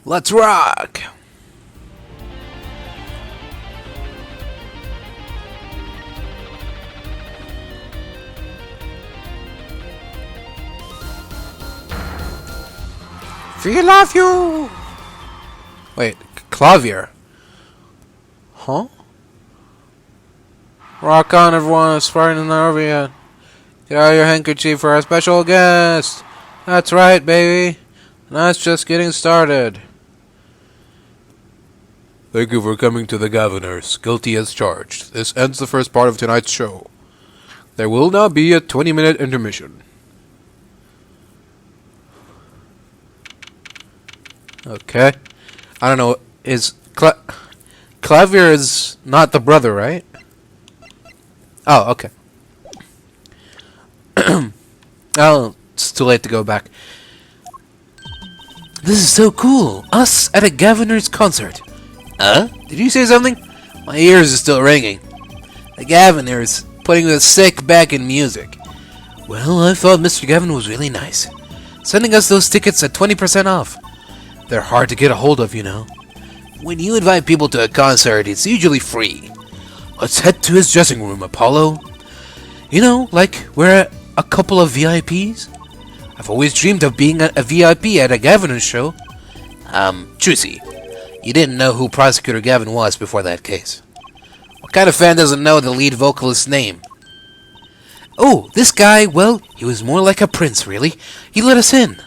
Let's rock! We love you! Wait, Klavier? Huh? Rock on, everyone. It's Friday night over yet. Get out your handkerchief for our special guest! That's right, baby. And that's just getting started. Thank you for coming to the Gavinners. Guilty as charged. This ends the first part of tonight's show. There will now be a 20-minute intermission. Okay. I don't know. Klavier is not the brother, right? Oh, okay. Oh, it's too late to go back. This is so cool. Us at a Gavinners concert. Huh? Did you say something? My ears are still ringing. The Gavinners putting the sick back in music. Well, I thought Mr. Gavin was really nice. Sending us those tickets at 20% off. They're hard to get a hold of, you know. When you invite people to a concert, it's usually free. Let's head to his dressing room, Apollo. You know, like we're a couple of VIPs. I've always dreamed of being a VIP at a Gavinners show. Trucy, you didn't know who Prosecutor Gavin was before that case. What kind of fan doesn't know the lead vocalist's name? Oh, this guy, well, he was more like a prince, really. He let us in.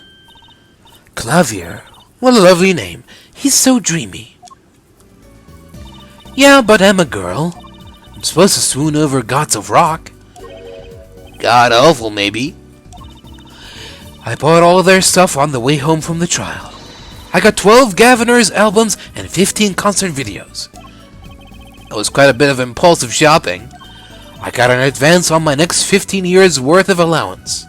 Klavier. What a lovely name. He's so dreamy. Yeah, but I'm a girl. I'm supposed to swoon over gods of rock. God awful, maybe. I bought all of their stuff on the way home from the trial. I got 12 Gavinners albums and 15 concert videos. It was quite a bit of impulsive shopping. I got an advance on my next 15 years worth of allowance.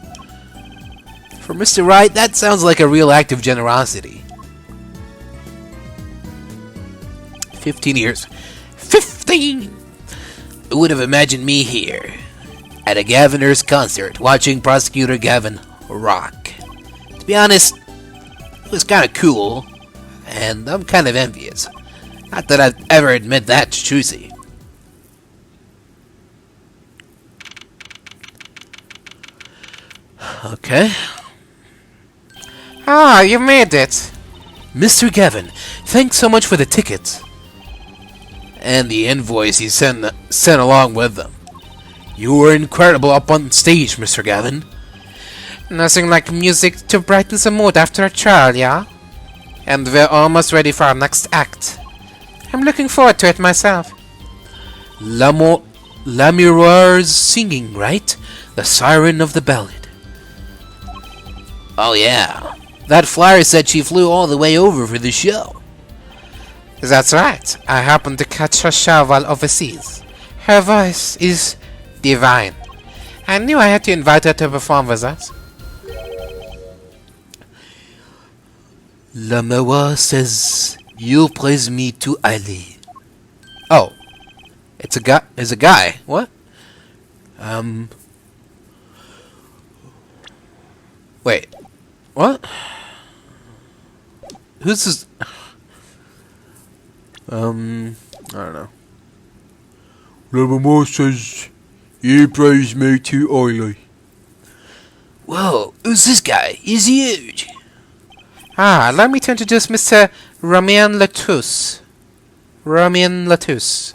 For Mr. Wright, that sounds like a real act of generosity. 15 years. 15! Who would have imagined me here at a Gavinners concert watching Prosecutor Gavin rock? To be honest, it was kind of cool, and I'm kind of envious. Not that I'd ever admit that to Trucy. Okay. Ah, you made it. Mr. Gavin, thanks so much for the tickets. And the invoice he sent along with them. You were incredible up on stage, Mr. Gavin. Nothing like music to brighten the mood after a trial, yeah? And we're almost ready for our next act. I'm looking forward to it myself. Lamiroir's singing, right? The siren of the ballad. Oh yeah. That flyer said she flew all the way over for the show. That's right. I happened to catch her show while overseas. Her voice is divine. I knew I had to invite her to perform with us. Lamiroir says you praise me too highly. Oh, it's a guy. It's a guy. What? Wait. What? Who's this? I don't know. Lamiroir says you praise me too highly. Whoa, who's this guy? He's huge. Ah, allow me to introduce Mr. Romain Latouche. Romain Latouche.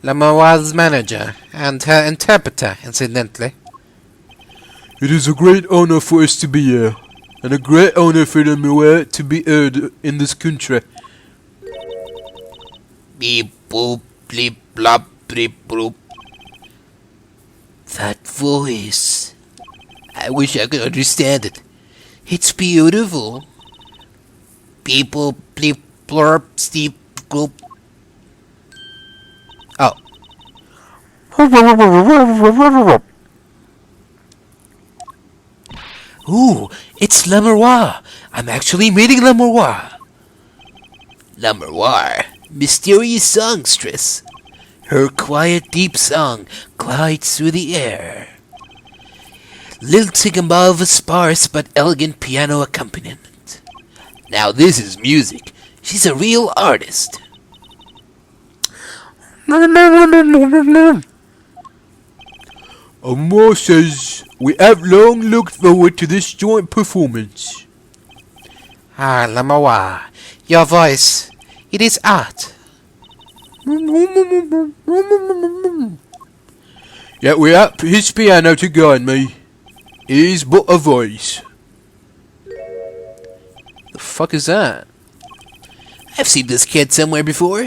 Lamiroir's manager, and her interpreter, incidentally. It is a great honor for us to be here, and a great honor for Lamiroir to be heard in this country. Beep boop bleep blop bleep bloop. That voice. I wish I could understand it. It's beautiful. People bleep blurp steep gloop. Oh. Ooh, it's Lamiroir. I'm actually meeting Lamiroir. Lamiroir, mysterious songstress. Her quiet, deep song glides through the air, lilting above a sparse but elegant piano accompaniment. Now this is music. She's a real artist. Omar says we have long looked forward to this joint performance. Ah, Lamiroir, your voice, it is art. Yet without his piano to guide me, it is but a voice. The fuck is that? I've seen this kid somewhere before.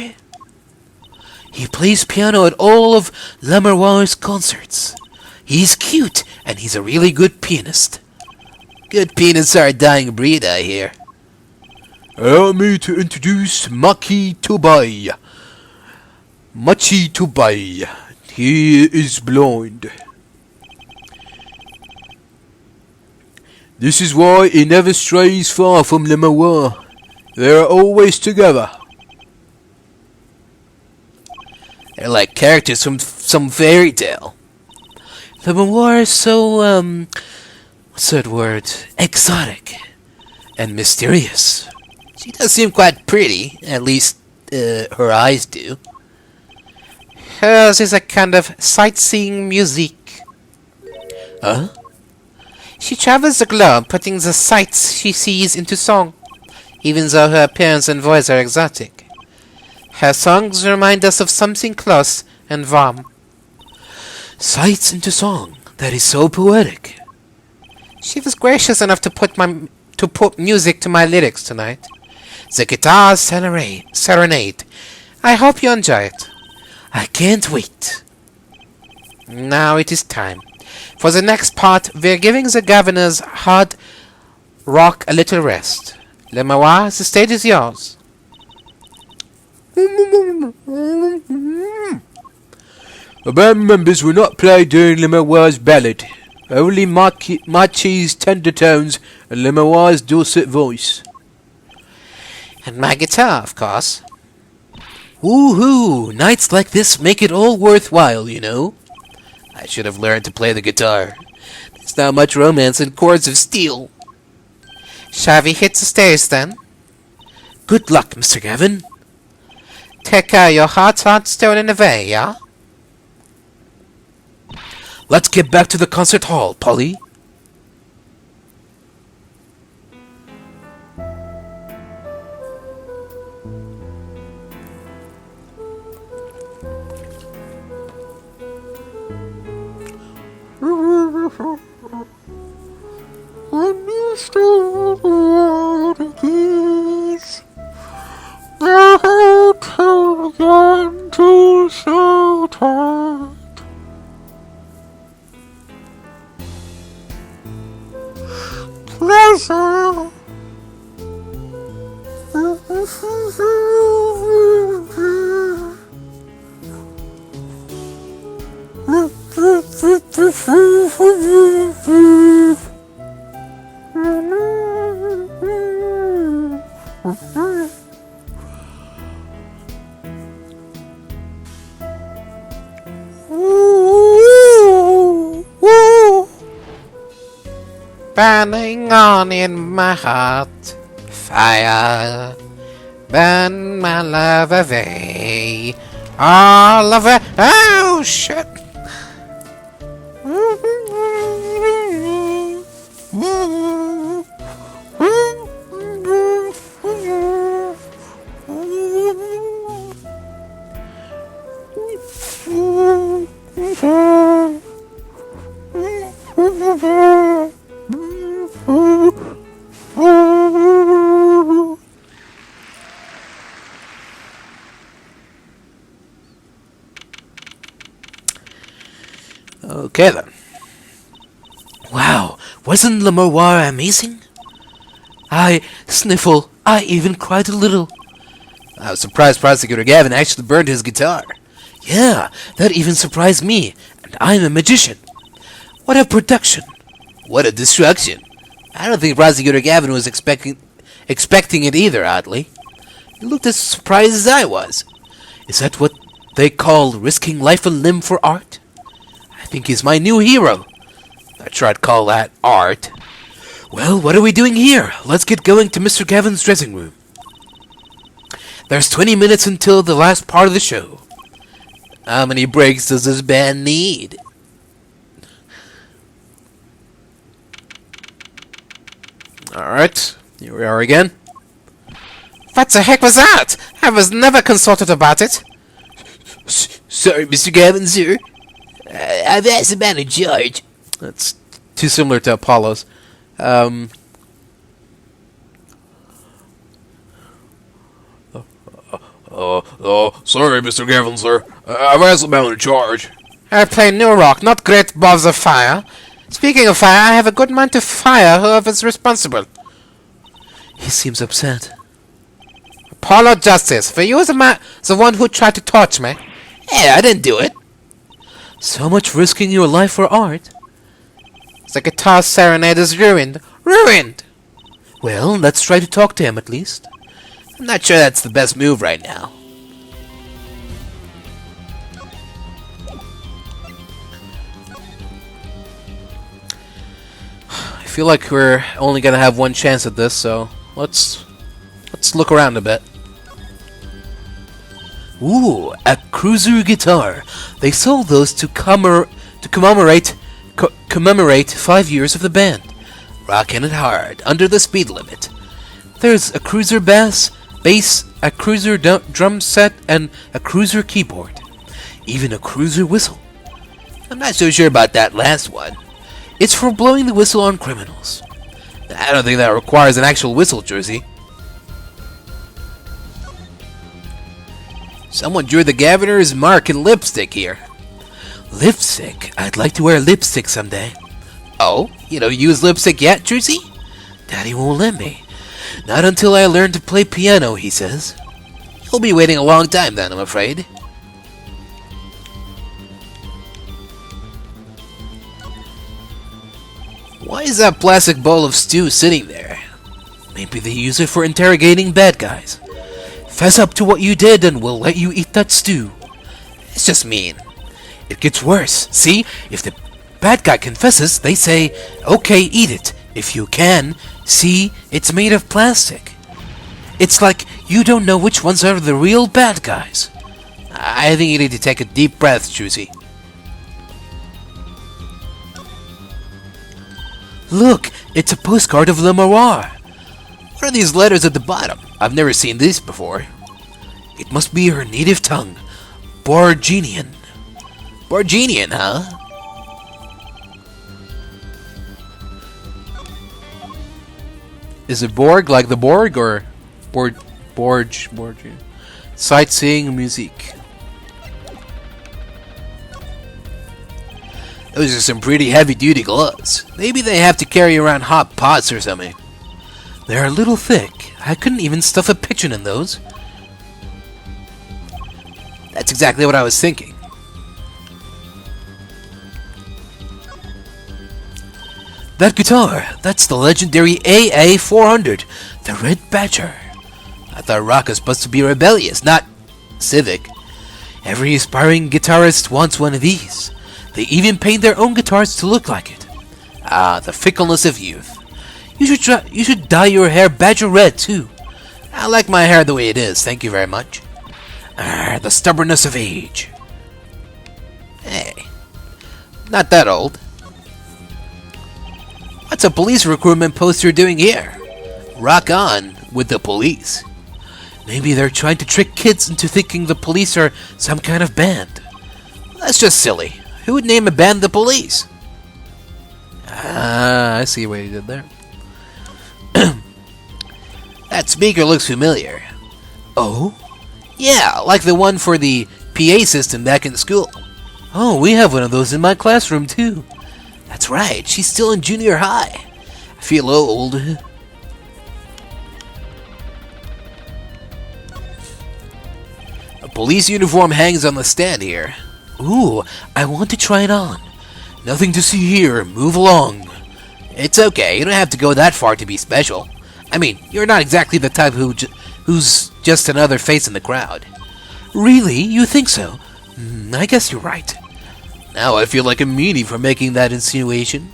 He plays piano at all of Lamiroir's concerts. He's cute, and he's a really good pianist. Good pianists are a dying breed, I hear. Allow me to introduce Maki Tobai. Machi Tobai. He is blind. This is why he never strays far from Lamiroir. They are always together. They're like characters from some fairy tale. Lamiroir is so, what's that word? Exotic. And mysterious. She does seem quite pretty, at least, her eyes do. Hers is a kind of sightseeing music. Huh? She travels the globe, putting the sights she sees into song, even though her appearance and voice are exotic. Her songs remind us of something close and warm. Sights into song. That is so poetic. She was gracious enough to put music to my lyrics tonight. The guitar serenade. I hope you enjoy it. I can't wait. Now it is time. For the next part, we're giving the Gavinners hard rock a little rest. Lamiroir, the stage is yours. The band members will not play during Lamiroir's ballad. Only Machi's tender tones and Lamiroir's dulcet voice. And my guitar, of course. Woohoo! Nights like this make it all worthwhile, you know. I should have learned to play the guitar. There's not much romance in chords of steel. Shall we hit the stage then? Good luck, Mr. Gavin. Take care, your hearts aren't stolen away, yeah? Let's get back to the concert hall, Polly. Burning on in my heart, fire, burn my love away, all of it. Oh shit! Okay then. Wow, wasn't Lamiroir amazing? I even cried a little. I was surprised Prosecutor Gavin actually burned his guitar. Yeah, that even surprised me, and I'm a magician. What a production. What a destruction. I don't think Prosecutor Gavin was expecting it either, oddly. He looked as surprised as I was. Is that what they call risking life and limb for art? I think he's my new hero. Not sure I'd call that art. Well, what are we doing here? Let's get going to Mr. Gavin's dressing room. There's 20 minutes until the last part of the show. How many breaks does this band need? Alright, here we are again. What the heck was that? I was never consulted about it. Sorry, Mr. Gavin, sir. I've asked about a charge. That's too similar to Apollo's. Sorry, Mr. Gavin, sir. I've asked about a charge. I play New Rock, not Great Balls of Fire. Speaking of fire, I have a good mind to fire whoever's responsible. He seems upset. Apollo Justice, for you the one who tried to torch me. Hey, I didn't do it. So much risking your life for art. The guitar Serenade is ruined. Ruined! Well, let's try to talk to him at least. I'm not sure that's the best move right now. I feel like we're only gonna have one chance at this, so let's look around a bit. Ooh, a cruiser guitar. They sold those to commemorate 5 years of the band. Rockin' it hard, under the speed limit. There's a cruiser bass, a cruiser drum set, and a cruiser keyboard. Even a cruiser whistle. I'm not so sure about that last one. It's for blowing the whistle on criminals. I don't think that requires an actual whistle, Trucy. Someone drew the Gavinners' mark in lipstick here. Lipstick? I'd like to wear lipstick someday. Oh? You don't use lipstick yet, Trucy? Daddy won't let me. Not until I learn to play piano, he says. You'll be waiting a long time then, I'm afraid. Why is that plastic bowl of stew sitting there? Maybe they use it for interrogating bad guys. Fess up to what you did and we'll let you eat that stew. It's just mean. It gets worse. See? If the bad guy confesses, they say, okay, eat it. If you can, see, it's made of plastic. It's like you don't know which ones are the real bad guys. I think you need to take a deep breath, Trucy. Look, it's a postcard of Lamiroir. What are these letters at the bottom? I've never seen these before. It must be her native tongue. Borginian. Borginian, huh? Is it Borg, like the Borg, or Borg? Sightseeing music. Those are some pretty heavy-duty gloves. Maybe they have to carry around hot pots or something. They're a little thick. I couldn't even stuff a pigeon in those. That's exactly what I was thinking. That guitar, that's the legendary AA400, the Red Badger. I thought rock was supposed to be rebellious, not civic. Every aspiring guitarist wants one of these. They even paint their own guitars to look like it. Ah, the fickleness of youth. You should dye your hair badger red, too. I like my hair the way it is, thank you very much. Ah, the stubbornness of age. Hey, not that old. What's a police recruitment poster doing here? Rock on with the police. Maybe they're trying to trick kids into thinking the police are some kind of band. That's just silly. Who would name a band the Police? Ah, I see what you did there. That speaker looks familiar. Oh? Yeah, like the one for the PA system back in school. Oh, we have one of those in my classroom, too. That's right, she's still in junior high. I feel old. A police uniform hangs on the stand here. Ooh, I want to try it on. Nothing to see here, move along. It's okay, you don't have to go that far to be special. I mean, you're not exactly the type who's just another face in the crowd. Really? You think so? I guess you're right. Now I feel like a meanie for making that insinuation.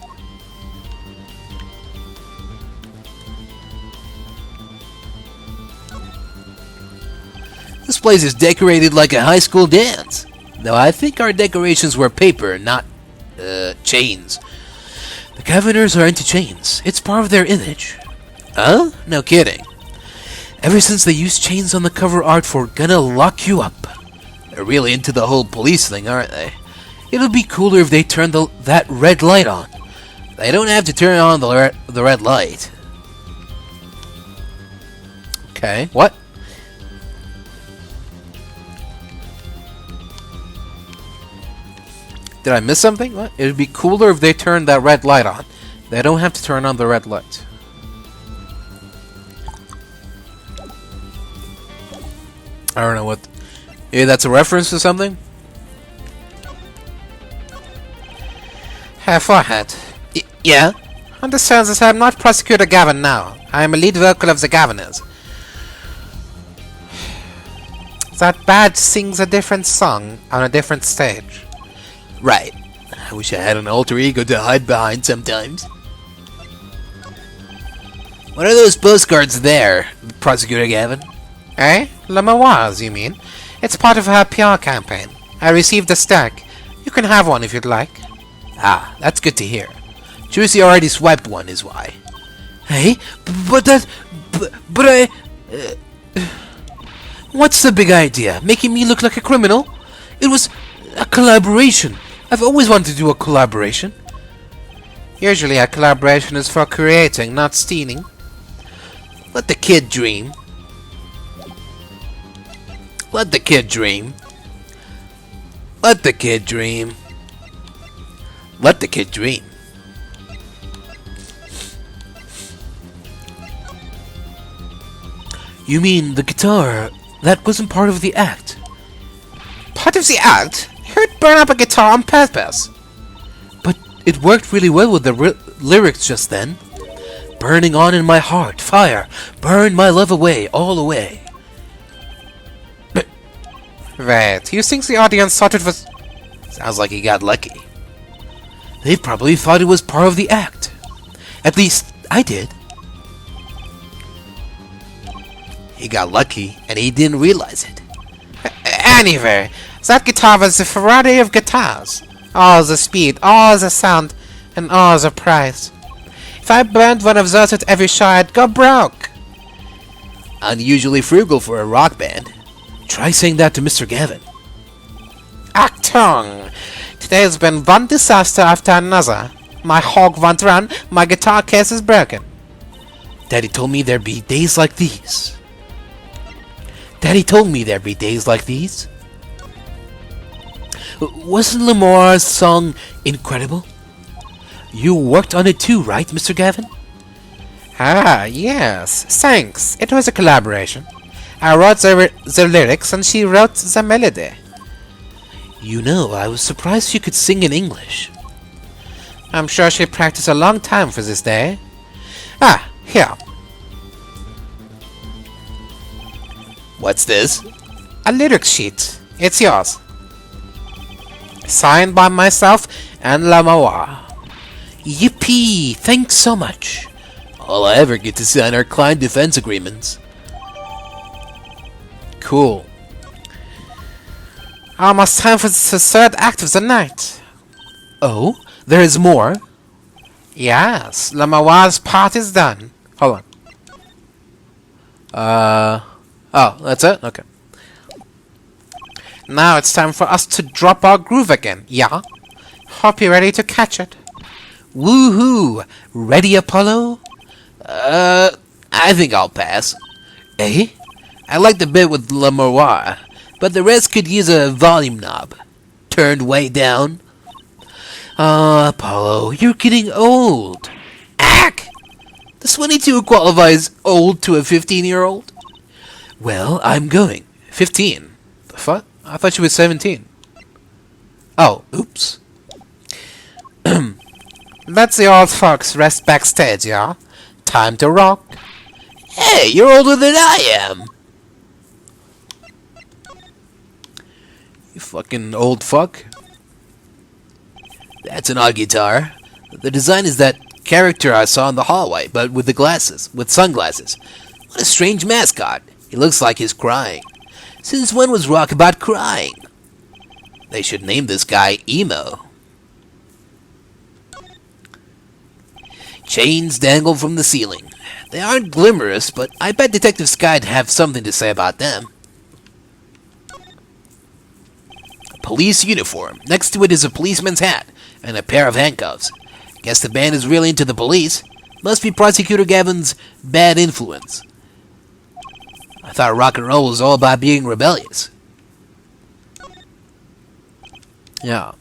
This place is decorated like a high school dance. Though I think our decorations were paper, not, chains. The Gavinners are into chains. It's part of their image. Huh? No kidding. Ever since they used chains on the cover art for Gonna Lock You Up. They're really into the whole police thing, aren't they? It'll be cooler if they turned that red light on. They don't have to turn on the red light. Okay, what? Did I miss something? What? It would be cooler if they turned that red light on. They don't have to turn on the red light. I don't know what... Maybe that's a reference to something? Herr Forehead. Yeah? Understands that I am not Prosecutor Gavin now. I am a lead vocal of the Gavinners. That badge sings a different song on a different stage. Right. I wish I had an alter ego to hide behind sometimes. What are those postcards there, Prosecutor Gavin? Eh? Lamiroir's, you mean? It's part of her PR campaign. I received a stack. You can have one if you'd like. Ah, that's good to hear. Trucy already swiped one, is why. Hey, but I... What's the big idea? Making me look like a criminal? It was a collaboration. I've always wanted to do a collaboration. Usually a collaboration is for creating, not stealing. Let the kid dream. Let the kid dream. Let the kid dream. Let the kid dream. You mean the guitar? That wasn't part of the act. Part of the act? Who'd burn up a guitar on purpose? But it worked really well with the lyrics just then. Burning on in my heart, fire, burn my love away, all away. Wait, you think the audience thought it was... Sounds like he got lucky. They probably thought it was part of the act. At least, I did. He got lucky, and he didn't realize it. Anyway, that guitar was the Ferrari of guitars. All the speed, all the sound, and all the price. If I burned one of those at every show, I'd go broke. Unusually frugal for a rock band. Try saying that to Mr. Gavin. Achtung! Today's been one disaster after another. My hog won't run, my guitar case is broken. Daddy told me there'd be days like these. Daddy told me there'd be days like these. Wasn't Lamiroir's song incredible? You worked on it too, right, Mr. Gavin? Ah, yes. Thanks. It was a collaboration. I wrote the lyrics and she wrote the melody. You know, I was surprised she could sing in English. I'm sure she practiced a long time for this day. Ah, here. What's this? A lyric sheet. It's yours. Signed by myself and Lamiroir. Yippee! Thanks so much. All I ever get to sign are client defense agreements. Cool. Almost time for the third act of the night. Oh? There is more? Yes, Lamiroir's part is done. Hold on. Oh, that's it? Okay. Now it's time for us to drop our groove again, yeah? Hope you're ready to catch it. Woohoo! Ready, Apollo? I think I'll pass. Eh? I like the bit with Lamiroir, but the rest could use a volume knob. Turned way down. Apollo, you're getting old. Ack! Does 22 qualifies old to a 15-year-old? Well, I'm going. 15? The fuck? I thought she was 17. Oh, oops. Let the old folks rest backstage, yeah? Time to rock. Hey, you're older than I am! You fucking old fuck. That's an odd guitar. The design is that character I saw in the hallway, but with the glasses, with sunglasses. What a strange mascot. He looks like he's crying. Since when was rock about crying? They should name this guy Emo. Chains dangle from the ceiling. They aren't glamorous, but I bet Detective Sky'd have something to say about them. A police uniform. Next to it is a policeman's hat and a pair of handcuffs. Guess the band is really into the police. Must be Prosecutor Gavin's bad influence. I thought rock and roll was all about being rebellious. Yeah.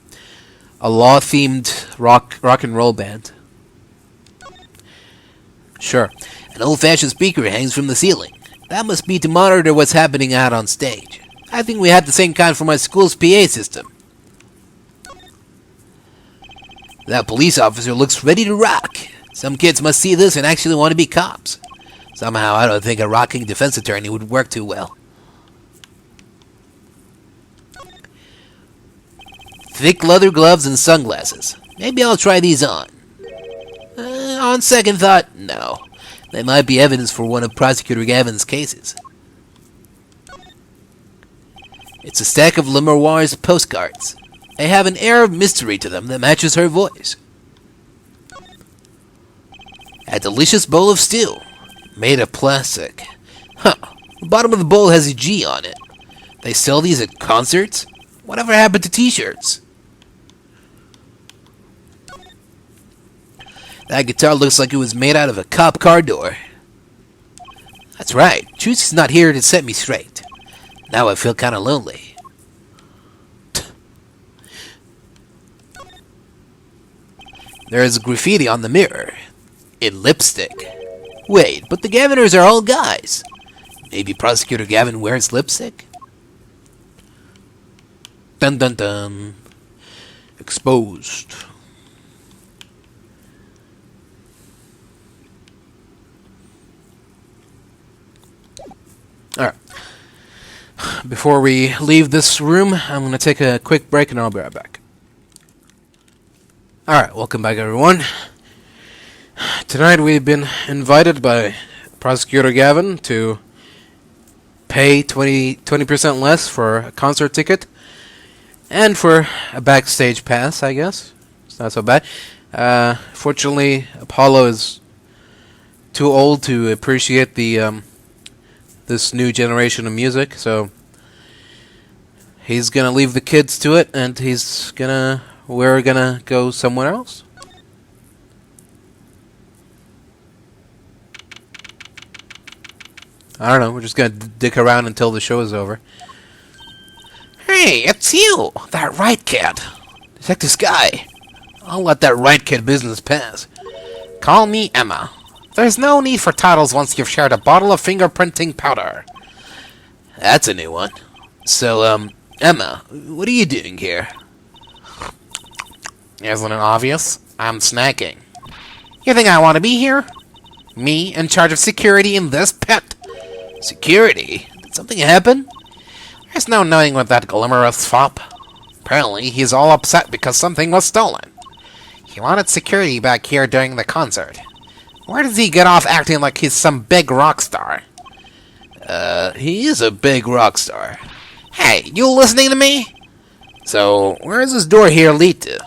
A law-themed rock and roll band. Sure. An old-fashioned speaker hangs from the ceiling. That must be to monitor what's happening out on stage. I think we had the same kind for my school's PA system. That police officer looks ready to rock. Some kids must see this and actually want to be cops. Somehow, I don't think a rocking defense attorney would work too well. Thick leather gloves and sunglasses. Maybe I'll try these on. On second thought, no. They might be evidence for one of Prosecutor Gavin's cases. It's a stack of Lamiroir's postcards. They have an air of mystery to them that matches her voice. A delicious bowl of stew, made of plastic. Huh, the bottom of the bowl has a G on it. They sell these at concerts? Whatever happened to t-shirts? That guitar looks like it was made out of a cop car door. That's right, Trucy's not here to set me straight. Now I feel kinda lonely. There is graffiti on the mirror. In lipstick. Wait, but the Gavinners are all guys. Maybe Prosecutor Gavin wears lipstick? Dun dun dun. Exposed. Alright. Before we leave this room, I'm going to take a quick break and I'll be right back. Alright, welcome back everyone. Tonight we've been invited by Prosecutor Gavin to pay 20% less for a concert ticket and for a backstage pass, I guess. It's not so bad. Fortunately, Apollo is too old to appreciate the this new generation of music, so he's gonna leave the kids to it, and we're gonna go somewhere else. I don't know, we're just gonna dick around until the show is over. Hey, it's you! That Wright kid! Detective Sky! I'll let that Wright kid business pass. Call me Emma. There's no need for titles once you've shared a bottle of fingerprinting powder. That's a new one. So, Emma, what are you doing here? Isn't it obvious? I'm snacking. You think I want to be here? Me, in charge of security in this pit? Security? Did something happen? There's no knowing what that glamorous fop. Apparently, he's all upset because something was stolen. He wanted security back here during the concert. Where does he get off acting like he's some big rock star? He is a big rock star. Hey, you listening to me? So, where does this door here lead to?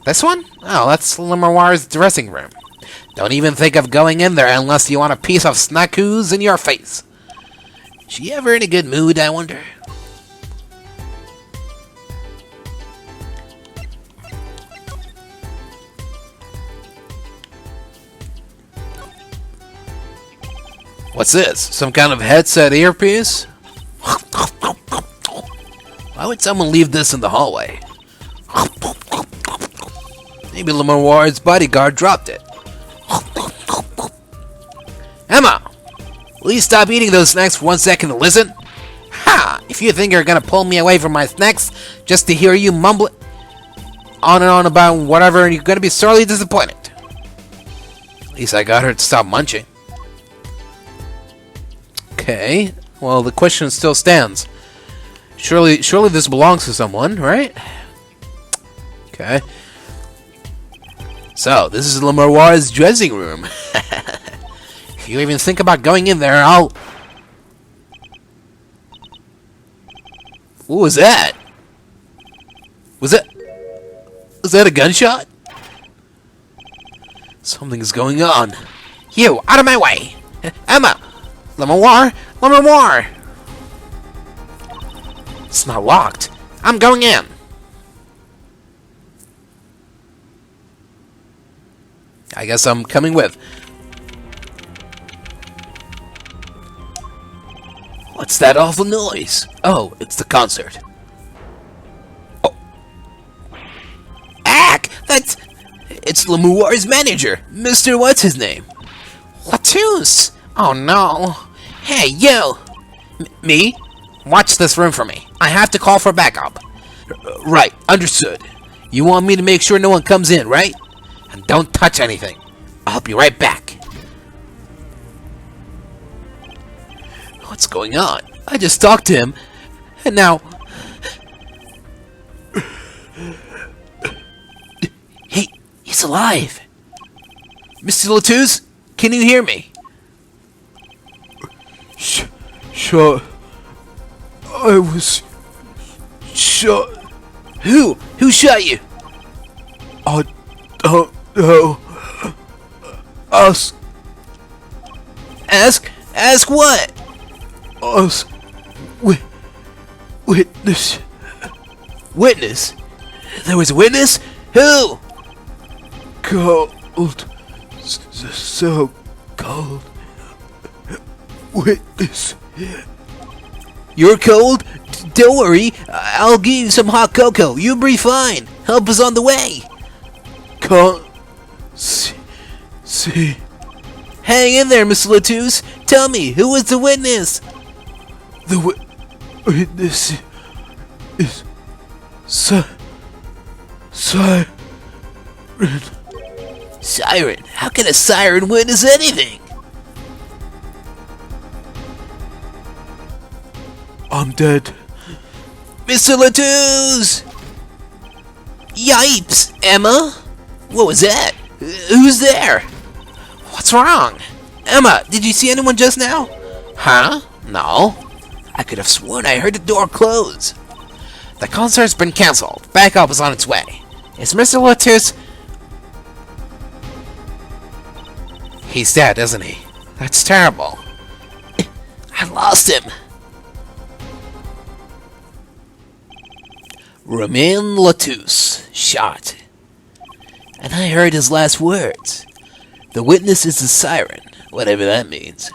This one? Oh, that's Lamiroir's dressing room. Don't even think of going in there unless you want a piece of snackoos in your face. She ever in a good mood, I wonder? What's this? Some kind of headset earpiece? Why would someone leave this in the hallway? Maybe Lamiroir's bodyguard dropped it. Emma! Will you stop eating those snacks for 1 second to listen? Ha! If you think you're gonna pull me away from my snacks just to hear you mumble on and on about whatever, you're gonna be sorely disappointed. At least I got her to stop munching. Okay, well the question still stands. Surely this belongs to someone, right? Okay. So, this is Lamiroir's dressing room. If you even think about going in there, I'll... What was that? Was that a gunshot? Something's going on. You, out of my way! Emma! Lamiroir! Lamiroir! It's not locked. I'm going in. I guess I'm coming with. What's that awful noise? Oh, it's the concert. Oh. Ack! It's Lamiroir's manager, Mr. What's his name? Latouche! Oh no. Hey, you! Me? Watch this room for me. I have to call for backup. Right, understood. You want me to make sure no one comes in, right? And don't touch anything. I'll be right back. What's going on? I just talked to him, and now... Hey, he's alive! Mr. Latouche, can you hear me? Shot. I was shot. Who? Who shot you? I don't know. Ask what? Ask witness. Witness? There was a witness? Who? Cold. So cold. Witness. You're cold? Don't worry. I'll give you some hot cocoa. You'll be fine. Help is on the way. Can't see. Hang in there, Mr. Latouche. Tell me, who was the witness? The witness is siren. Siren? How can a siren witness anything? I'm dead. Mr. Latouche! Yipes! Emma? What was that? Who's there? What's wrong? Emma, did you see anyone just now? Huh? No. I could have sworn I heard the door close. The concert's been cancelled. Backup is on its way. Is Mr. Latouche... He's dead, isn't he? That's terrible. I lost him. Romain Latouche, shot. And I heard his last words. The witness is the siren, whatever that means.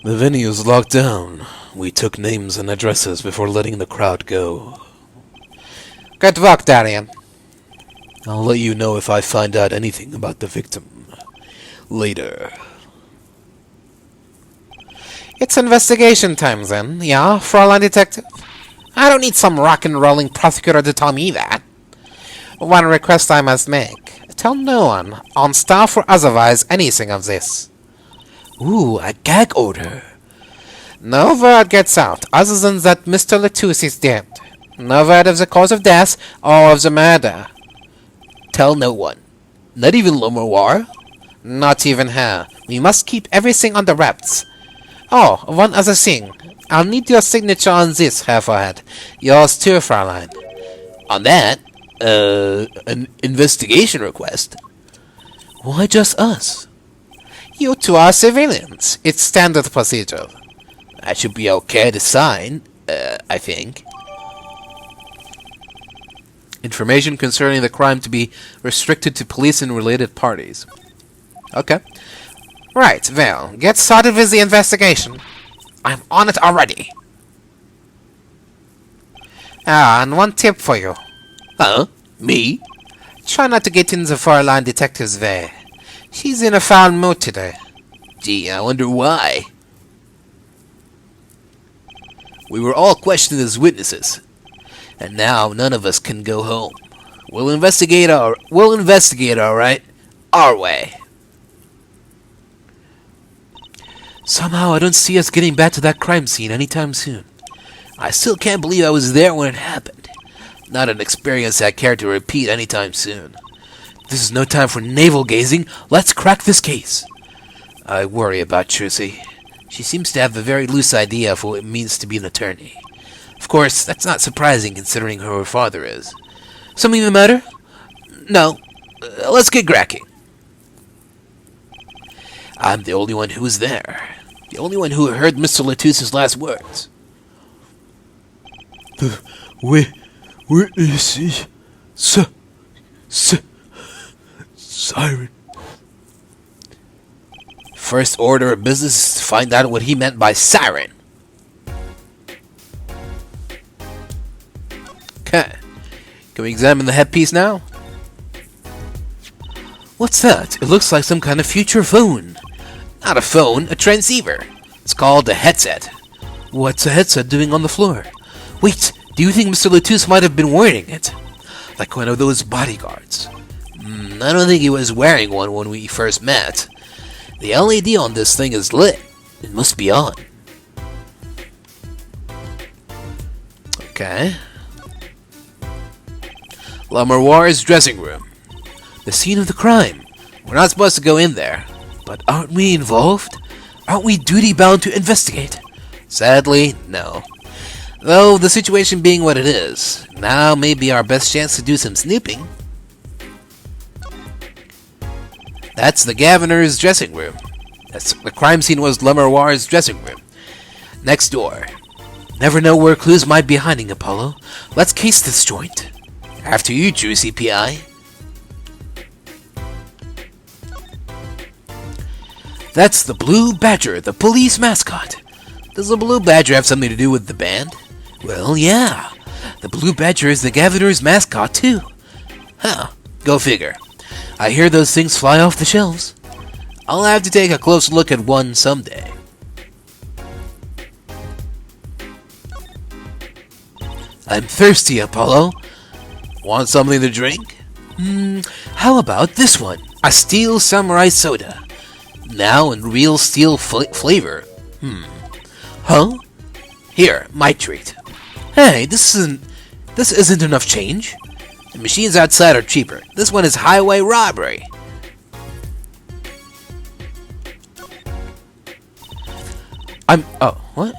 The venue's locked down. We took names and addresses before letting the crowd go. Good work, Darian. I'll let you know if I find out anything about the victim. Later. It's investigation time then, yeah, Fräulein Detective? I don't need some rock and rolling prosecutor to tell me that. One request I must make. Tell no one, on staff or otherwise, anything of this. Ooh, a gag order. No word gets out, other than that Mr. Latouche is dead. No word of the cause of death or of the murder. Tell no one. Not even Lamiroir? Not even her. We must keep everything under wraps. Oh, one other thing. I'll need your signature on this, Herr Forehead. Yours too, Fräulein. On that? An investigation request? Why just us? You two are civilians. It's standard procedure. That should be okay to sign, I think. Information concerning the crime to be restricted to police and related parties. Okay. Right, well, get started with the investigation. I'm on it already. Ah, and one tip for you. Huh? Me? Try not to get in the Fräulein Detective's way. She's in a foul mood today. Gee, I wonder why. We were all questioned as witnesses, and now none of us can go home. We'll investigate, all right, our way. Somehow I don't see us getting back to that crime scene anytime soon. I still can't believe I was there when it happened. Not an experience I care to repeat anytime soon. this is no time for navel-gazing. Let's crack this case. I worry about Trucy. She seems to have a very loose idea of what it means to be an attorney. Of course, that's not surprising considering who her father is. Something the matter? No. Let's get cracking. I'm the only one who was there. The only one who heard Mr. Latusse's last words. Where is he? Siren. First order of business is to find out what he meant by siren. Okay. Can we examine the headpiece now? What's that? It looks like some kind of future phone. Not a phone, a transceiver. It's called a headset. What's a headset doing on the floor? Wait, do you think Mr. Latouche might have been wearing it? Like one of those bodyguards. I don't think he was wearing one when we first met. The LED on this thing is lit. It must be on. Okay. Lamiroir's dressing room. The scene of the crime. We're not supposed to go in there. But aren't we involved? Aren't we duty-bound to investigate? Sadly, no. Though, the situation being what it is, now may be our best chance to do some snooping. That's the Gavinners' dressing room. The crime scene was Lamiroir's dressing room. Next door. Never know where clues might be hiding, Apollo. Let's case this joint. After you, Trucy PI. That's the Blue Badger, the police mascot. Does the Blue Badger have something to do with the band? Well, yeah. The Blue Badger is the Gavinners' mascot, too. Huh. Go figure. I hear those things fly off the shelves. I'll have to take a close look at one someday. I'm thirsty, Apollo. Want something to drink? How about this one? A Steel Samurai Soda. Now in real steel flavor. Huh? Here, my treat. Hey, this isn't enough change. The machines outside are cheaper. This one is highway robbery. Oh, what?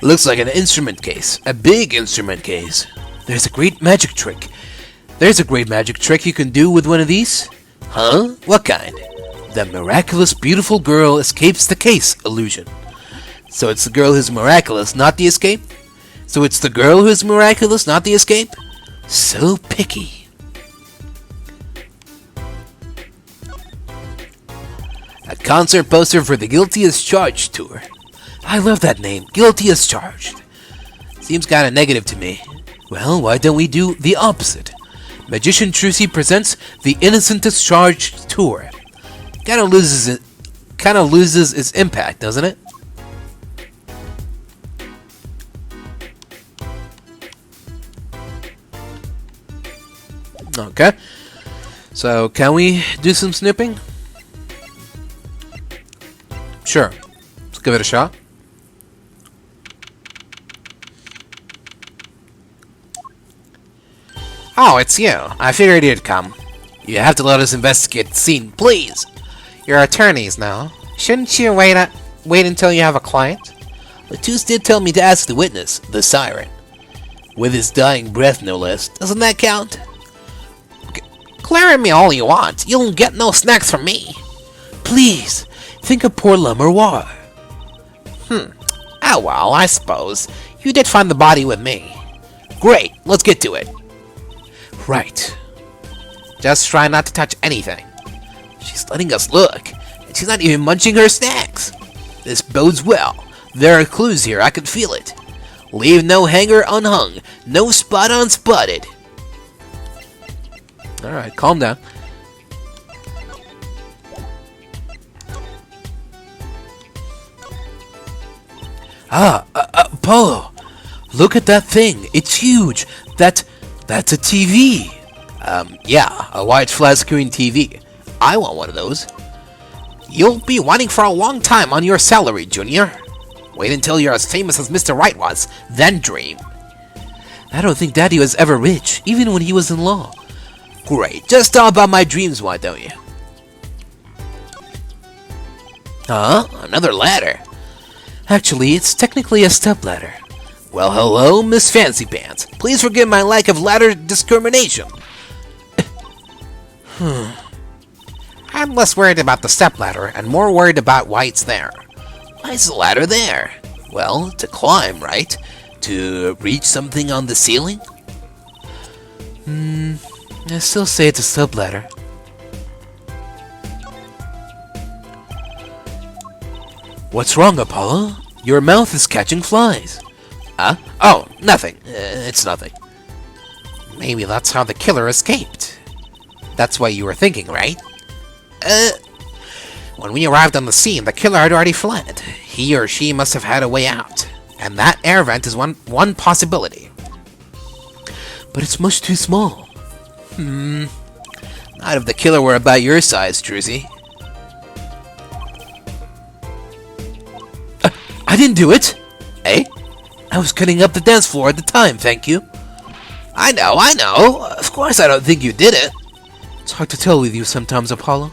Looks like an instrument case. A big instrument case. There's a great magic trick. There's a great magic trick you can do with one of these. Huh? What kind? The miraculous beautiful girl escapes the case illusion. So it's the girl who's miraculous, not the escape? So it's the girl who's miraculous, not the escape? So picky. A concert poster for the Guilty as Charged tour. I love that name, Guilty as Charged. Seems kinda negative to me. Well, why don't we do the opposite? Magician Trucy presents the Innocent as Charged tour. Kinda loses its impact, doesn't it? Okay. So, can we do some snooping? Sure. Let's give it a shot. Oh, it's you. I figured you'd come. You have to let us investigate the scene, please. You're attorneys now. Shouldn't you wait until you have a client? Latouche did tell me to ask the witness, the siren. With his dying breath, no less. Doesn't that count? Glare at me all you want. You'll get no snacks from me. Please, think of poor Lamiroir. Oh well, I suppose. You did find the body with me. Great, let's get to it. Right. Just try not to touch anything. She's letting us look, and she's not even munching her snacks. This bodes well. There are clues here, I can feel it. Leave no hanger unhung, no spot unspotted. Alright, calm down. Apollo! Look at that thing, it's huge! That's a TV! Yeah, a wide flat screen TV. I want one of those. You'll be waiting for a long time on your salary, Junior. Wait until you're as famous as Mr. Wright was, then dream. I don't think Daddy was ever rich, even when he was in law. Great, just tell about my dreams, why don't you? Huh? Another ladder? Actually, it's technically a stepladder. Well, hello, Miss Fancy Pants. Please forgive my lack of ladder discrimination. I'm less worried about the stepladder and more worried about why it's there. Why is the ladder there? Well, to climb, right? To reach something on the ceiling? I still say it's a stepladder. What's wrong, Apollo? Your mouth is catching flies. Huh? Oh, nothing. It's nothing. Maybe that's how the killer escaped. That's what you were thinking, right? When we arrived on the scene, the killer had already fled. He or she must have had a way out. And that air vent is one possibility. But it's much too small. Not if the killer were about your size, Trucy. I didn't do it! Eh? I was cutting up the dance floor at the time, thank you. I know. Of course I don't think you did it. It's hard to tell with you sometimes, Apollo.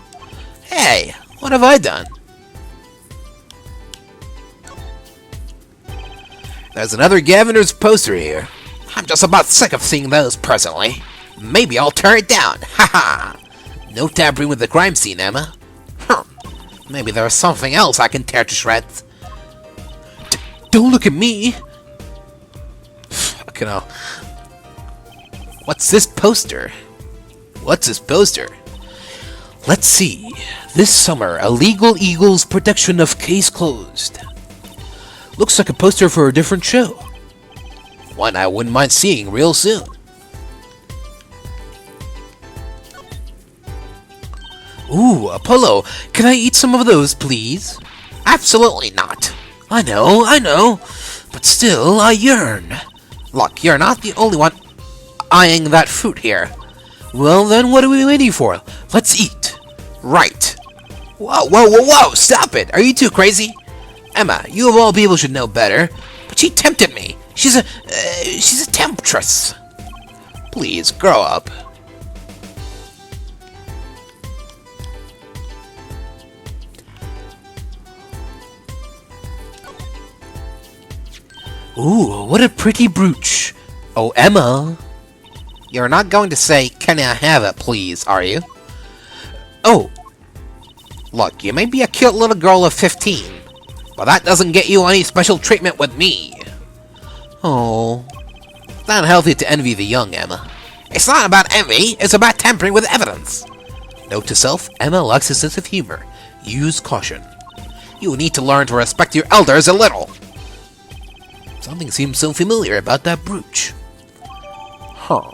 Hey, what have I done? There's another Gavinners poster here. I'm just about sick of seeing those presently. Maybe I'll tear it down. Haha! No tampering with the crime scene, Emma. Maybe there's something else I can tear to shreds. Don't look at me! Fucking hell. What's this poster? Let's see. This summer, Illegal Eagles production of Case Closed. Looks like a poster for a different show. One I wouldn't mind seeing real soon. Ooh, Apollo, can I eat some of those, please? Absolutely not. I know, but still, I yearn. Look, you're not the only one eyeing that fruit here. Well then, what are we waiting for? Let's eat. Right. Whoa, stop it. Are you too crazy? Emma, you of all people should know better. But she tempted me. She's a temptress. Please, grow up. Ooh, what a pretty brooch. Oh, Emma. You're not going to say, "Can I have it, please," are you? Oh. Look, you may be a cute little girl of 15, but that doesn't get you any special treatment with me. Oh. It's not healthy to envy the young, Emma. It's not about envy, it's about tampering with evidence. Note to self, Emma lacks a sense of humor. Use caution. You need to learn to respect your elders a little. Something seems so familiar about that brooch. Huh.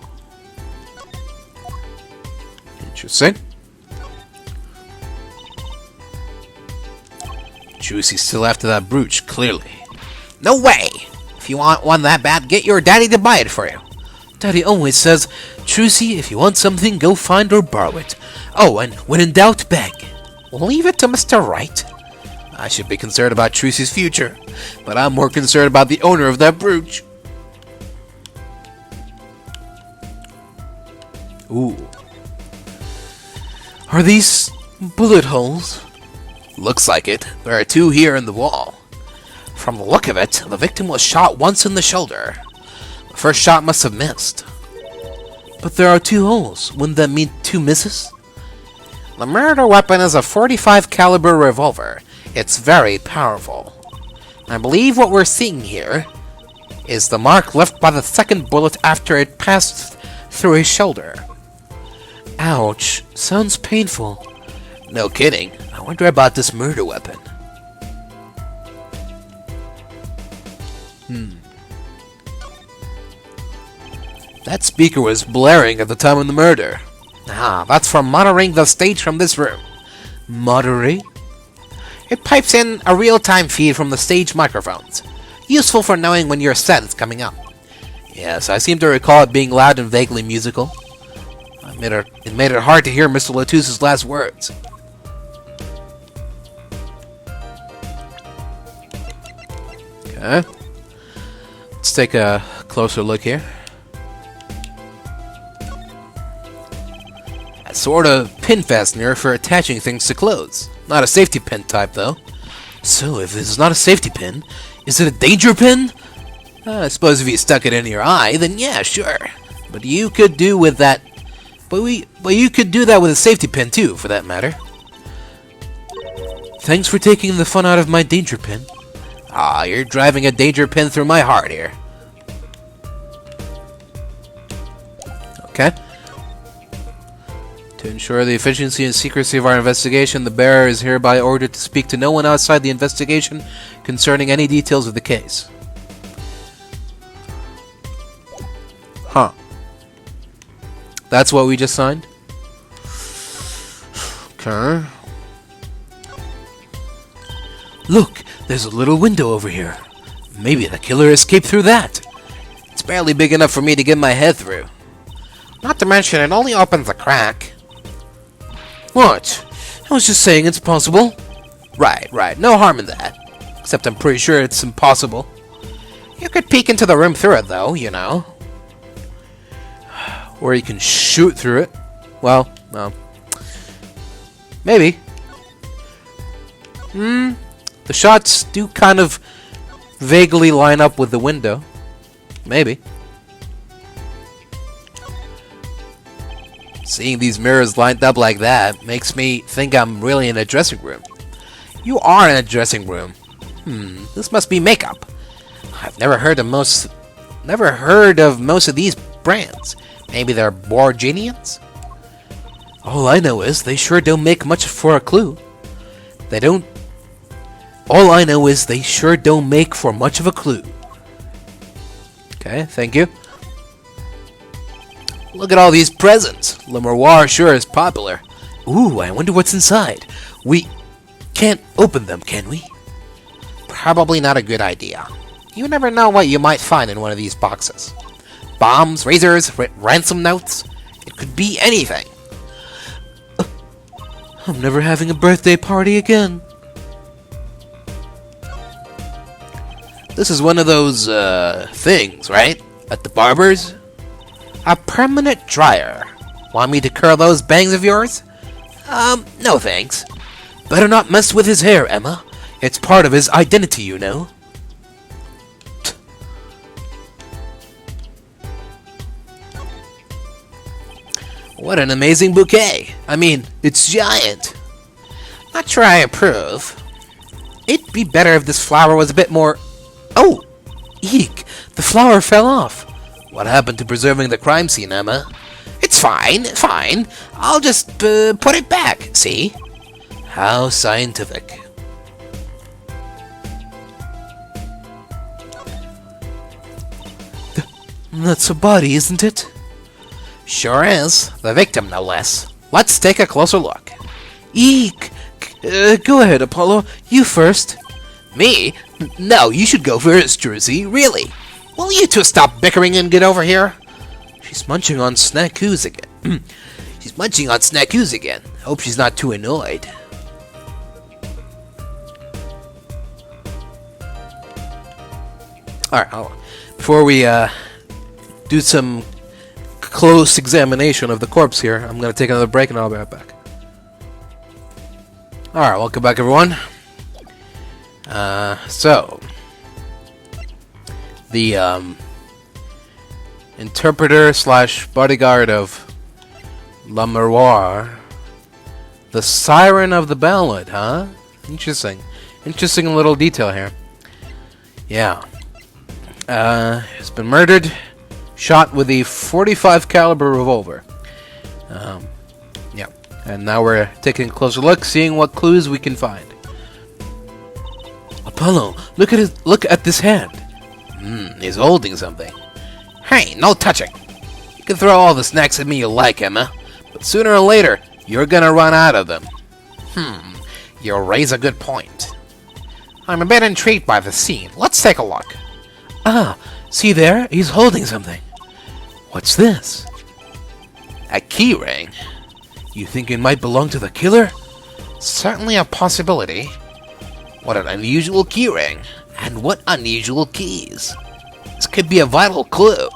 Interesting. Trucy's still after that brooch, clearly. No way! If you want one that bad, get your daddy to buy it for you. Daddy always says, Trucy, if you want something, go find or borrow it. Oh, and when in doubt, beg. Leave it to Mr. Wright. I should be concerned about Trucy's future, but I'm more concerned about the owner of that brooch. Ooh. Are these bullet holes? Looks like it. There are two here in the wall. From the look of it, the victim was shot once in the shoulder. The first shot must have missed. But there are two holes. Wouldn't that mean two misses? The murder weapon is a .45 caliber revolver. It's very powerful. I believe what we're seeing here is the mark left by the second bullet after it passed through his shoulder. Ouch. Sounds painful. No kidding. I wonder about this murder weapon. That speaker was blaring at the time of the murder. Ah, that's for monitoring the stage from this room. Monitoring? It pipes in a real-time feed from the stage microphones. Useful for knowing when your set is coming up. Yes, I seem to recall it being loud and vaguely musical. It made it hard to hear Mr. Latouse's last words. Okay. Let's take a closer look here. A sort of pin fastener for attaching things to clothes. Not a safety pin type, though. So, if it's not a safety pin, is it a danger pin? I suppose if you stuck it in your eye, then yeah, sure. But you could do with that. But you could do that with a safety pin too, for that matter. Thanks for taking the fun out of my danger pin. Ah, you're driving a danger pin through my heart here. Okay. To ensure the efficiency and secrecy of our investigation, the bearer is hereby ordered to speak to no one outside the investigation concerning any details of the case. Huh. That's what we just signed? Okay. Look, there's a little window over here. Maybe the killer escaped through that. It's barely big enough for me to get my head through. Not to mention, it only opens a crack. What? I was just saying it's possible. Right. No harm in that. Except I'm pretty sure it's impossible. You could peek into the room through it, though, you know. Or you can shoot through it. Well, no. Maybe. The shots do kind of vaguely line up with the window. Maybe. Seeing these mirrors lined up like that makes me think I'm really in a dressing room. You are in a dressing room. This must be makeup. I've never heard of most of these brands. Maybe they're Borginians? All I know is they sure don't make much for a clue. All I know is they sure don't make for much of a clue. Okay, thank you. Look at all these presents. Lamiroir sure is popular. Ooh, I wonder what's inside. We can't open them, can we? Probably not a good idea. You never know what you might find in one of these boxes. Bombs, razors, ransom notes. It could be anything. I'm never having a birthday party again. This is one of those, things, right? At the barber's? A permanent dryer. Want me to curl those bangs of yours? No thanks. Better not mess with his hair, Emma. It's part of his identity, you know. What an amazing bouquet. I mean, it's giant. Not sure I approve. It'd be better if this flower was a bit more... Oh! Eek! The flower fell off. What happened to preserving the crime scene, Emma? It's fine. I'll just put it back, see? How scientific. That's a body, isn't it? Sure is. The victim, no less. Let's take a closer look. Eek! Go ahead, Apollo. You first. Me? No, you should go first, Trucy. Really? Will you two stop bickering and get over here? She's munching on snackoos again. She's munching on snackoos again. Hope she's not too annoyed. Alright, before we do some close examination of the corpse here, I'm going to take another break and I'll be right back. Alright, welcome back everyone. So the interpreter slash bodyguard of Lamiroir, the siren of the ballad, huh? Interesting little detail here. Yeah. Has been murdered, shot with a .45 caliber revolver. Yeah. And now we're taking a closer look, seeing what clues we can find. Apollo, look at this hand. He's holding something. Hey, no touching. You can throw all the snacks at me you like, Emma, but sooner or later, you're gonna run out of them. You raise a good point. I'm a bit intrigued by the scene. Let's take a look. Ah, see there? He's holding something. What's this? A key ring. You think it might belong to the killer? Certainly a possibility. What an unusual key ring. And what unusual keys. This could be a vital clue.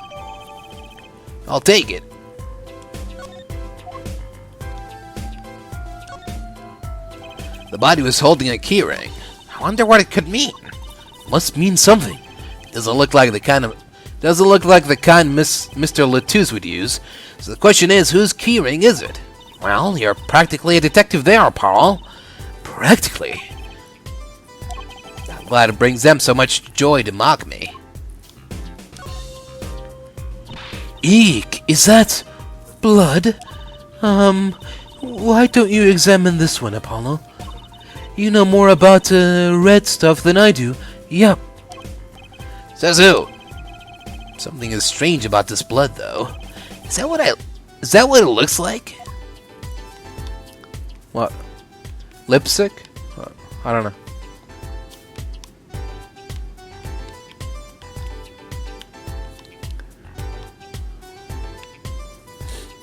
I'll take it. The body was holding a keyring. I wonder what it could mean. Must mean something. Doesn't look like the kind Mr. Latouche would use. So the question is, whose keyring is it? Well, you're practically a detective there, Paul. Practically. I'm glad it brings them so much joy to mock me. Eek! Is that blood? Why don't you examine this one, Apollo? You know more about red stuff than I do. Yup. Says who? Something is strange about this blood, though. Is that what it looks like? What? Lipstick? I don't know.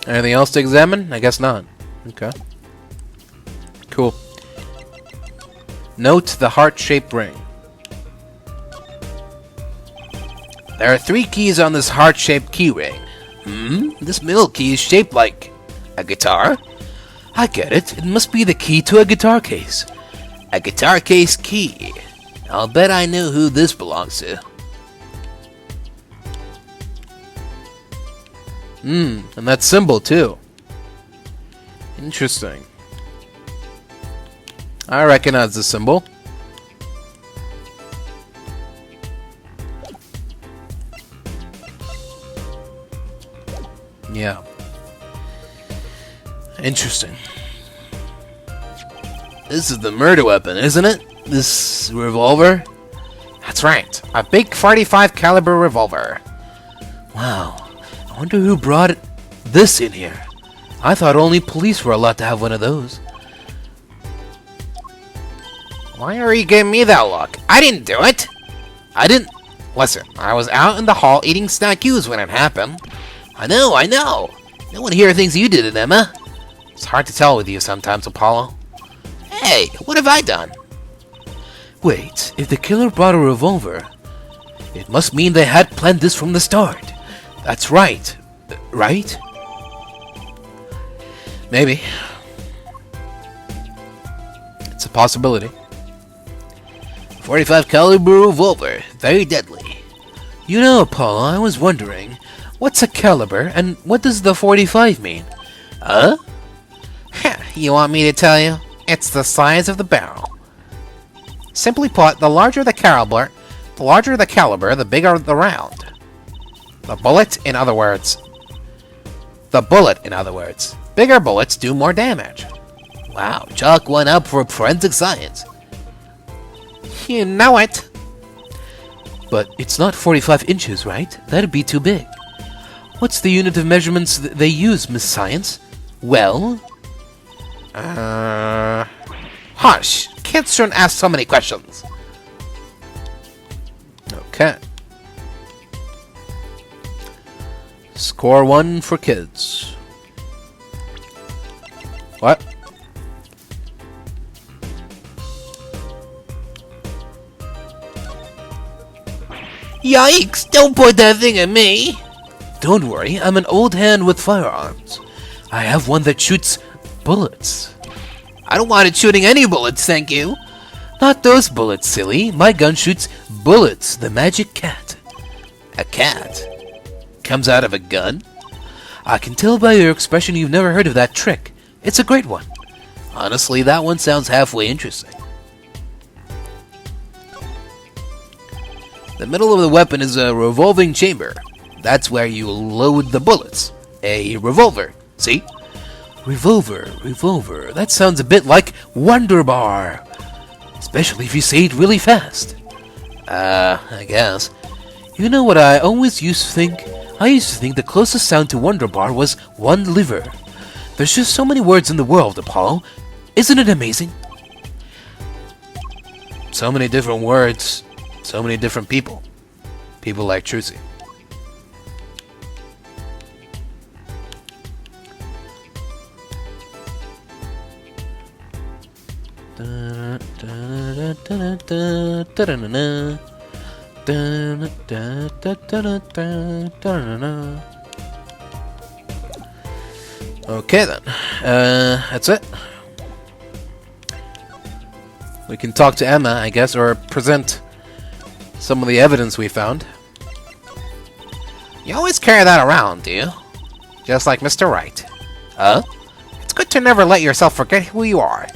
Anything else to examine? I guess not. Okay. Cool. Note the heart-shaped ring. There are 3 keys on this heart-shaped key ring. This middle key is shaped like a guitar? I get it. It must be the key to a guitar case. A guitar case key. I'll bet I know who this belongs to. And that symbol, too. Interesting. I recognize the symbol. Yeah. Interesting. This is the murder weapon, isn't it? This revolver? That's right. A big .45 caliber revolver. Wow. I wonder who brought this in here. I thought only police were allowed to have one of those. Why are you giving me that look? I didn't do it! I didn't... Listen, I was out in the hall eating snackies when it happened. I know. No one here thinks you did it, Emma. It's hard to tell with you sometimes, Apollo. Hey, what have I done? Wait, if the killer brought a revolver, it must mean they had planned this from the start. That's right. Right? Maybe. It's a possibility. 45 caliber revolver. Very deadly. You know, Paul, I was wondering, what's a caliber and what does the 45 mean? Huh? You want me to tell you? It's the size of the barrel. Simply put, the larger the caliber, the bigger the round. The bullet, in other words. Bigger bullets do more damage. Wow, chalk one up for forensic science. You know it. But it's not 45 inches, right? That'd be too big. What's the unit of measurements they use, Miss Science? Well? Hush! Kids shouldn't ask so many questions. Okay. Score 1 for kids. What? Yikes! Don't point that thing at me! Don't worry, I'm an old hand with firearms. I have one that shoots bullets. I don't want it shooting any bullets, thank you. Not those bullets, silly. My gun shoots bullets, the magic cat. A cat? Comes out of a gun? I can tell by your expression you've never heard of that trick. It's a great one. Honestly, that one sounds halfway interesting. The middle of the weapon is a revolving chamber. That's where you load the bullets. A revolver, see? Revolver. That sounds a bit like Wonder Bar. Especially if you say it really fast. I guess. You know what I always used to think? I used to think the closest sound to Wonder Bar was one liver. There's just so many words in the world, Apollo. Isn't it amazing? So many different words. So many different people. People like Trucy. Okay then. That's it. We can talk to Emma, I guess, or present some of the evidence we found. You always carry that around, do you? Just like Mr. Wright. Huh? It's good to never let yourself forget who you are.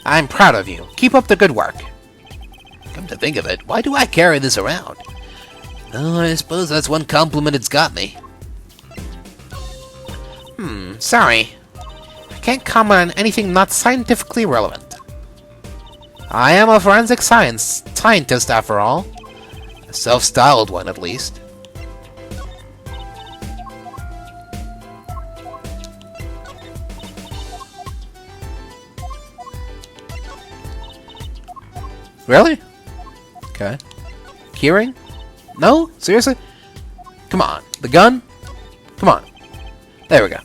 I'm proud of you. Keep up the good work. Come to think of it, why do I carry this around? Oh, I suppose that's one compliment it's got me. Sorry. I can't comment on anything not scientifically relevant. I am a forensic scientist, after all. A self-styled one, at least. Really? Okay. Keyring? No? Seriously? Come on. The gun? Come on. There we go.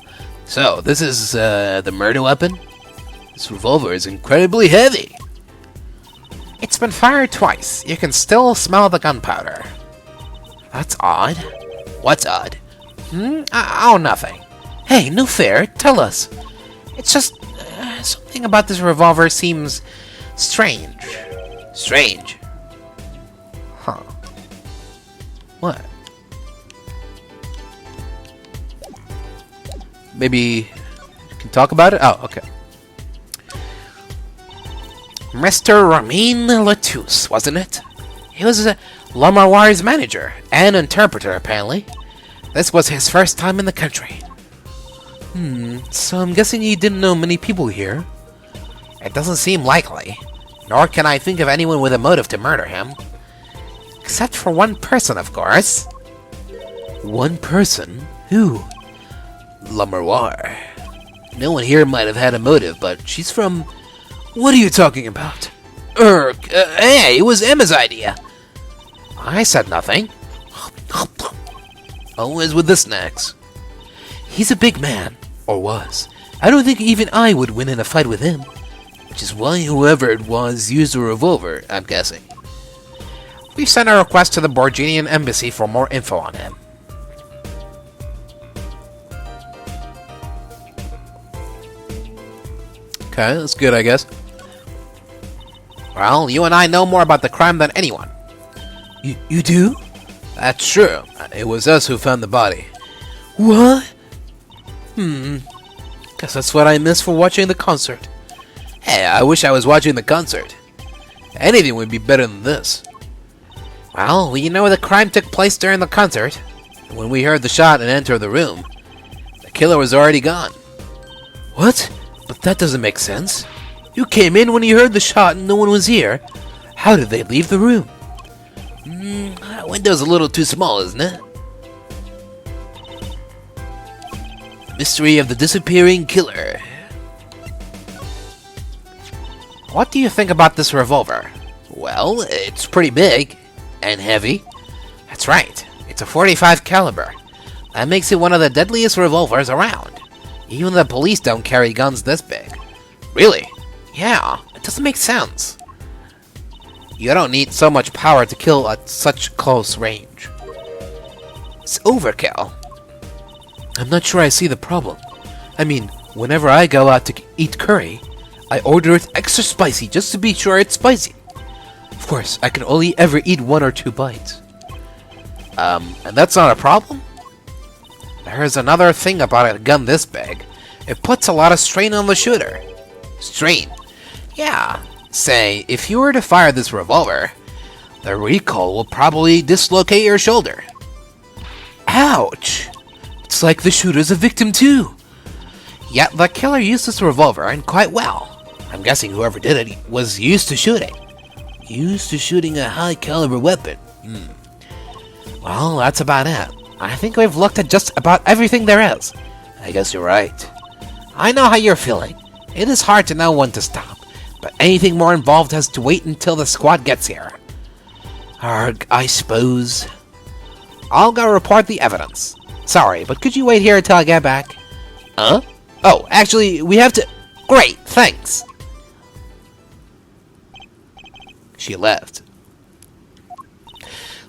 So, this is, the murder weapon? This revolver is incredibly heavy. It's been fired twice. You can still smell the gunpowder. That's odd. What's odd? Oh, nothing. Hey, no fair. Tell us. It's just... something about this revolver seems... strange. Strange. Huh. What? Maybe you can talk about it? Oh, okay. Mr. Ramin Latouche, wasn't it? He was Lamiroir's manager and interpreter, apparently. This was his first time in the country. So I'm guessing you didn't know many people here. It doesn't seem likely, nor can I think of anyone with a motive to murder him. Except for one person, of course. One person? Who? Lamiroir. No one here might have had a motive, but she's from... What are you talking about? Hey, it was Emma's idea. I said nothing. Always with the snacks. He's a big man. Or was. I don't think even I would win in a fight with him. Which is why whoever it was used a revolver, I'm guessing. We've sent a request to the Borginian embassy for more info on him. Okay, that's good, I guess. Well, you and I know more about the crime than anyone. You do? That's true. It was us who found the body. What? Guess that's what I missed for watching the concert. Hey, I wish I was watching the concert. Anything would be better than this. Well, we know the crime took place during the concert. When we heard the shot and entered the room, the killer was already gone. What? But that doesn't make sense. You came in when you heard the shot and no one was here. How did they leave the room? That window's a little too small, isn't it? Mystery of the disappearing killer. What do you think about this revolver? Well, it's pretty big. And heavy. That's right. It's a .45 caliber. That makes it one of the deadliest revolvers around. Even the police don't carry guns this big. Really? Yeah, it doesn't make sense. You don't need so much power to kill at such close range. It's overkill. I'm not sure I see the problem. I mean, whenever I go out to eat curry, I order it extra spicy just to be sure it's spicy. Of course, I can only ever eat 1 or 2 bites. And that's not a problem? There's another thing about a gun this big. It puts a lot of strain on the shooter. Strain? Yeah. Say, if you were to fire this revolver, the recoil will probably dislocate your shoulder. Ouch! It's like the shooter's a victim too. Yet the killer used this revolver and quite well. I'm guessing whoever did it was used to shooting. Used to shooting a high-caliber weapon. Well, that's about it. I think we've looked at just about everything there is. I guess you're right. I know how you're feeling. It is hard to know when to stop, but anything more involved has to wait until the squad gets here. Arg, I suppose. I'll go report the evidence. Sorry, but could you wait here until I get back? Huh? Oh, actually, we have to... Great, thanks. She left.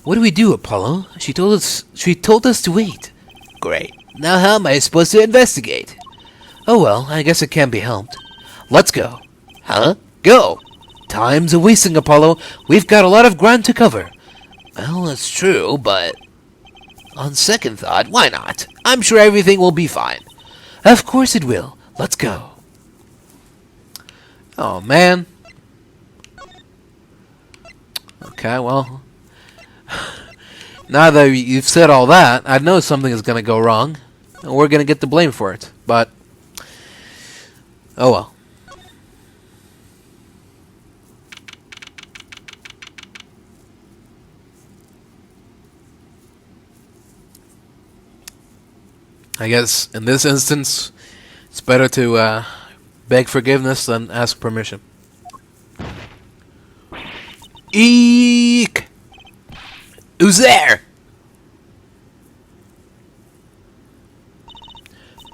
What do we do, Apollo? She told us to wait. Great. Now how am I supposed to investigate? Oh well, I guess it can't be helped. Let's go. Huh? Go! Time's a wasting, Apollo. We've got a lot of ground to cover. Well, that's true, but on second thought, why not? I'm sure everything will be fine. Of course it will. Let's go. Oh, man. Okay, well. Now that you've said all that, I know something is going to go wrong. And we're going to get the blame for it. But, oh well. I guess in this instance, it's better to beg forgiveness than ask permission. Eek! Who's there?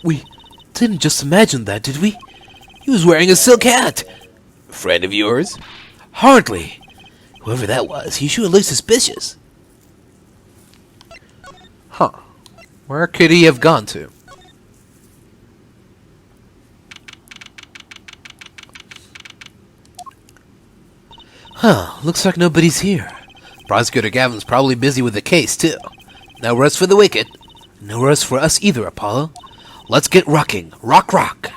We didn't just imagine that, did we? He was wearing a silk hat. Friend of yours? Hardly. Whoever that was, he sure looked suspicious. Huh. Where could he have gone to? Huh, looks like nobody's here. Prosecutor Gavin's probably busy with the case, too. No rest for the wicked. No rest for us either, Apollo. Let's get rocking. Rock, rock.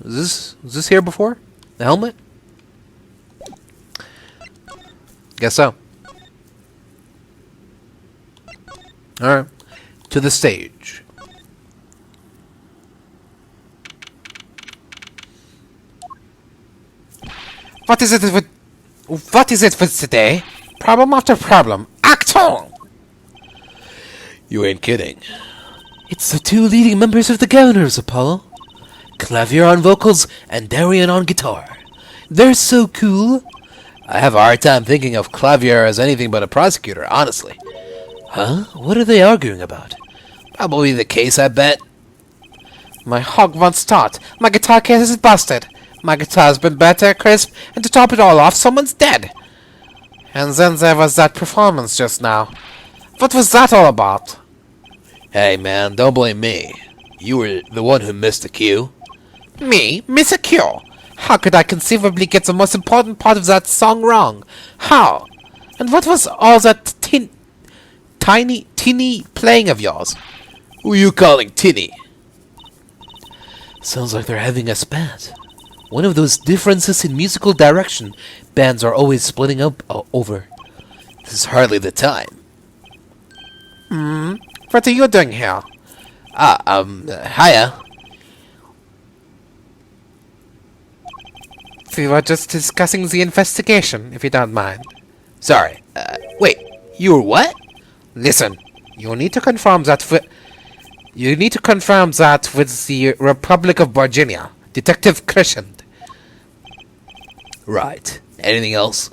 Was this here before? The helmet? Guess so. Alright. To the stage. What is it with today? Problem after problem. Act on! You ain't kidding. It's the two leading members of the Gavinners, Apollo. Klavier on vocals and Darian on guitar. They're so cool. I have a hard time thinking of Klavier as anything but a prosecutor, honestly. Huh? What are they arguing about? Probably the case, I bet. My hog won't start. My guitar case is busted. My guitar's been better, crisp, and to top it all off, someone's dead. And then there was that performance just now. What was that all about? Hey, man, don't blame me. You were the one who missed the cue. Me? Miss a cue? How could I conceivably get the most important part of that song wrong? How? And what was all that teeny playing of yours? Who are you calling tinny? Sounds like they're having a spat. One of those differences in musical direction bands are always splitting up over. This is hardly the time. What are you doing here? Hiya. We were just discussing the investigation, if you don't mind. Sorry. Wait, you were what? Listen, you need to confirm that with the Republic of Virginia, Detective Crescent. Right. Anything else?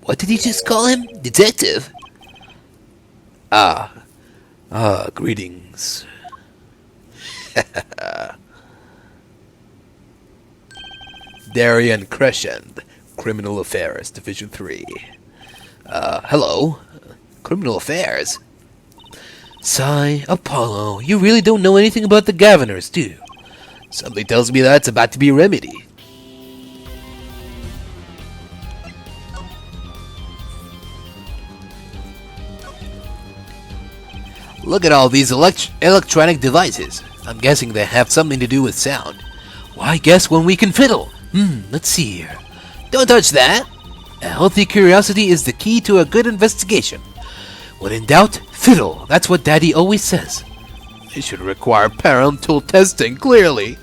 What did he just call him? Detective? Greetings. Darian Crescent, Criminal Affairs, Division 3. Hello? Criminal Affairs? Sigh, Apollo, you really don't know anything about the Gavinners, do you? Something tells me that's about to be remedied. Look at all these electronic devices. I'm guessing they have something to do with sound. Why, guess when we can fiddle? Let's see here. Don't touch that! A healthy curiosity is the key to a good investigation. When in doubt, fiddle. That's what Daddy always says. It should require parental testing, clearly.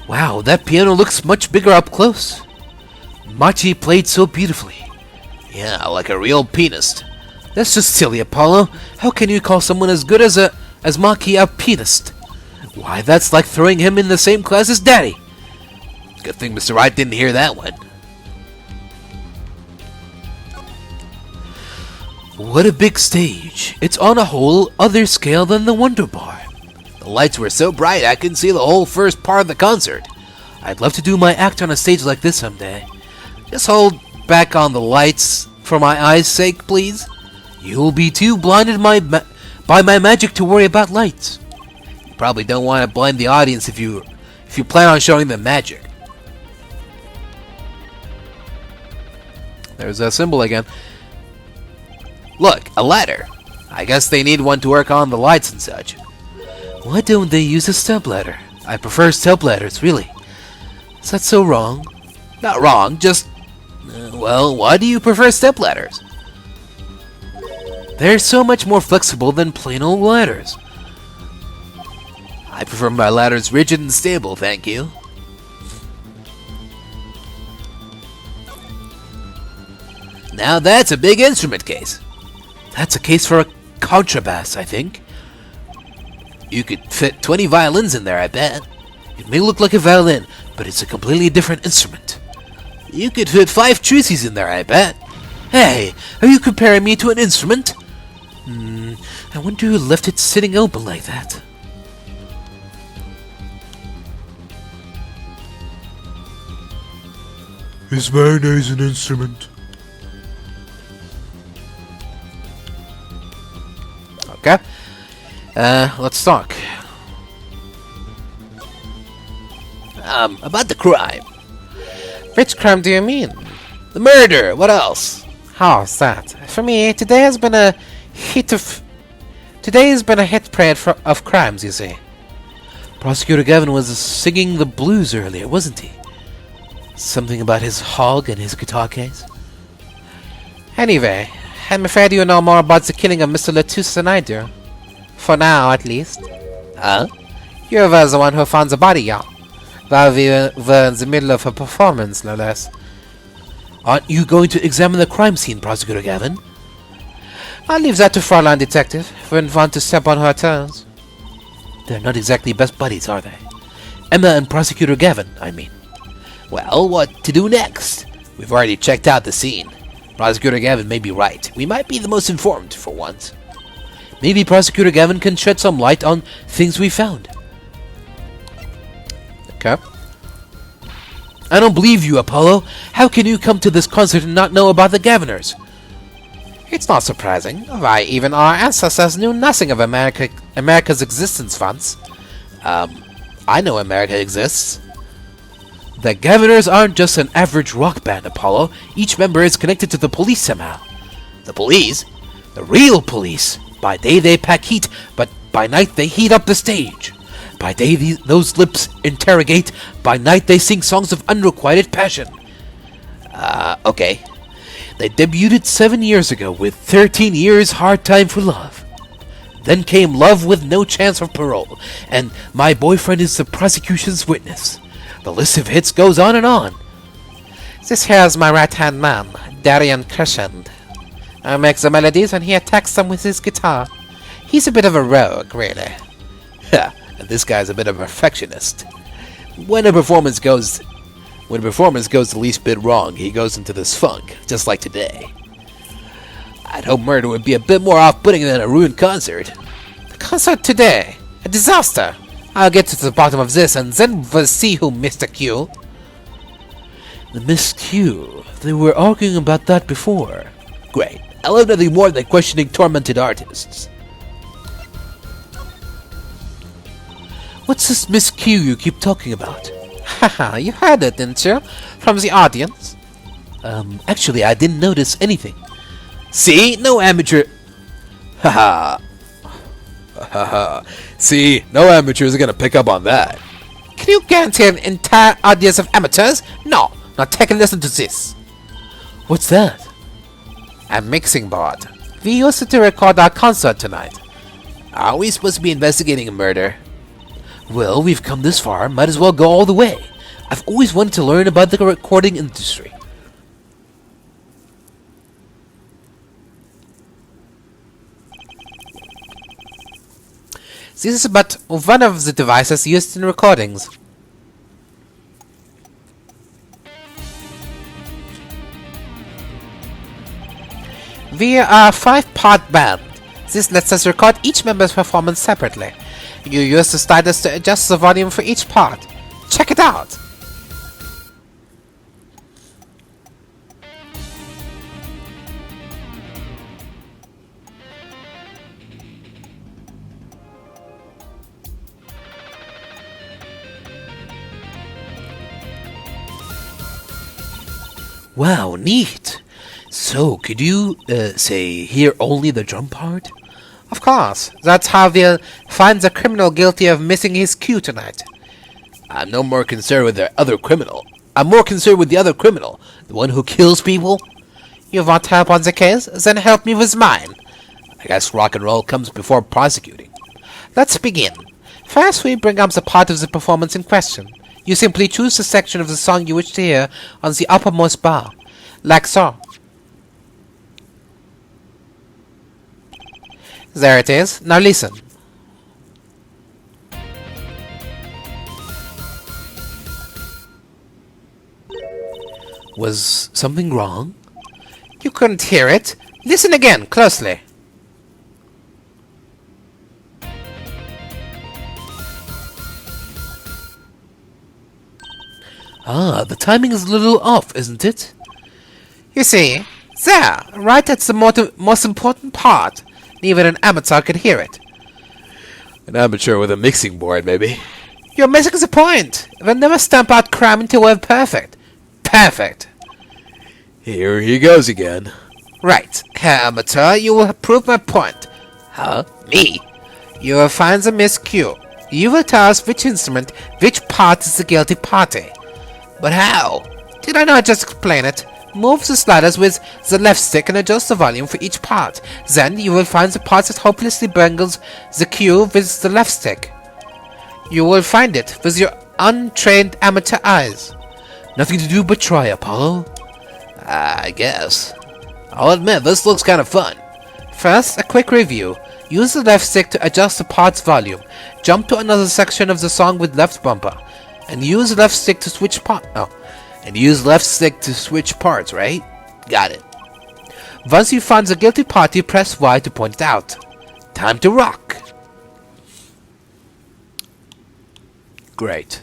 Wow, that piano looks much bigger up close. Machi played so beautifully. Yeah, like a real pianist. That's just silly, Apollo. How can you call someone as good as Maki a pianist? Why, that's like throwing him in the same class as Daddy. Good thing Mr. Wright didn't hear that one. What a big stage. It's on a whole other scale than the Wonder Bar. The lights were so bright I couldn't see the whole first part of the concert. I'd love to do my act on a stage like this someday. Just hold back on the lights for my eyes' sake, please. You'll be too blinded by my magic to worry about lights. You probably don't want to blind the audience if you plan on showing them magic. There's that symbol again. Look, a ladder. I guess they need one to work on the lights and such. Why don't they use a step ladder? I prefer step ladders, really. Is that so wrong? Not wrong, just... well, why do you prefer step ladders? They're so much more flexible than plain old ladders. I prefer my ladders rigid and stable, thank you. Now that's a big instrument case. That's a case for a contrabass, I think. You could fit 20 violins in there, I bet. It may look like a violin, but it's a completely different instrument. You could fit 5 Trucys in there, I bet. Hey, are you comparing me to an instrument? I wonder who left it sitting open like that. Is mayonnaise an instrument? Okay. Let's talk. About the crime. Which crime do you mean? The murder, what else? How's that? For me, today has been a hit parade of crimes, you see. Prosecutor Gavin was singing the blues earlier, wasn't he? Something about his hog and his guitar case? Anyway, I'm afraid you know more about the killing of Mr. Latouche than I do. For now, at least. Huh? You were the one who found the body, yeah. While we were in the middle of a performance, no less. Aren't you going to examine the crime scene, Prosecutor Gavin? I'll leave that to Fraulein Detective. Wouldn't want to step on her toes. They're not exactly best buddies, are they? Emma and Prosecutor Gavin, I mean. Well, what to do next? We've already checked out the scene. Prosecutor Gavin may be right. We might be the most informed, for once. Maybe Prosecutor Gavin can shed some light on things we found. Okay. I don't believe you, Apollo. How can you come to this concert and not know about the Gavinners? It's not surprising. Why, even our ancestors knew nothing of America's existence once. I know America exists. The Gavinners aren't just an average rock band, Apollo. Each member is connected to the police somehow. The police? The real police. By day they pack heat, but by night they heat up the stage. By day those lips interrogate, by night they sing songs of unrequited passion. Okay. They debuted 7 years ago with 13 Years Hard Time for Love. Then came Love with No Chance of Parole, and My Boyfriend is the Prosecution's Witness. The list of hits goes on and on. This here's my right-hand man, Darian Crescent. I make the melodies and he attacks them with his guitar. He's a bit of a rogue, really. Ha, and this guy's a bit of a perfectionist. When a performance goes the least bit wrong, he goes into this funk, just like today. I'd hope murder would be a bit more off-putting than a ruined concert. The concert today? A disaster! I'll get to the bottom of this and then we'll see who Mr. Q. The Miss Q. They were arguing about that before. Great. I love nothing more than questioning tormented artists. What's this Miss Q you keep talking about? Haha, you heard it, didn't you? From the audience? Actually, I didn't notice anything. See? No amateur... Haha. Haha. See? No amateurs are gonna pick up on that. Can you guarantee an entire audience of amateurs? No. Now take a listen to this. What's that? A mixing board. We used it to record our concert tonight. Are we supposed to be investigating a murder? Well, we've come this far, might as well go all the way. I've always wanted to learn about the recording industry. This is but one of the devices used in recordings. We are a 5-part band. This lets us record each member's performance separately. You use the stylus to adjust the volume for each part. Check it out! Wow, neat. So, could you, say, hear only the drum part? Of course, that's how we'll find the criminal guilty of missing his cue tonight. I'm no more concerned with the other criminal. I'm more concerned with the other criminal, the one who kills people. You want help on the case? Then help me with mine. I guess rock and roll comes before prosecuting. Let's begin. First, we bring up the part of the performance in question. You simply choose the section of the song you wish to hear on the uppermost bar, like so. There it is. Now listen. Was something wrong? You couldn't hear it. Listen again, closely. Ah, the timing is a little off, isn't it? You see, there, right at the most important part. Even an amateur could hear it. An amateur with a mixing board, maybe. You're missing the point. We'll never stamp out crime until we're perfect. Perfect. Here he goes again. Right, Herr Amateur, you will prove my point. Huh? Me? You will find the miscue. You will tell us which instrument, which part is the guilty party. But how? Did I not just explain it? Move the sliders with the left stick and adjust the volume for each part. Then you will find the part that hopelessly bangles the cue with the left stick. You will find it with your untrained amateur eyes. Nothing to do but try, Apollo. I guess. I'll admit, this looks kind of fun. First, a quick review. Use the left stick to adjust the part's volume. Jump to another section of the song with left bumper. And use left stick to switch parts, right? Got it. Once you find the guilty party, press Y to point it out. Time to rock. Great.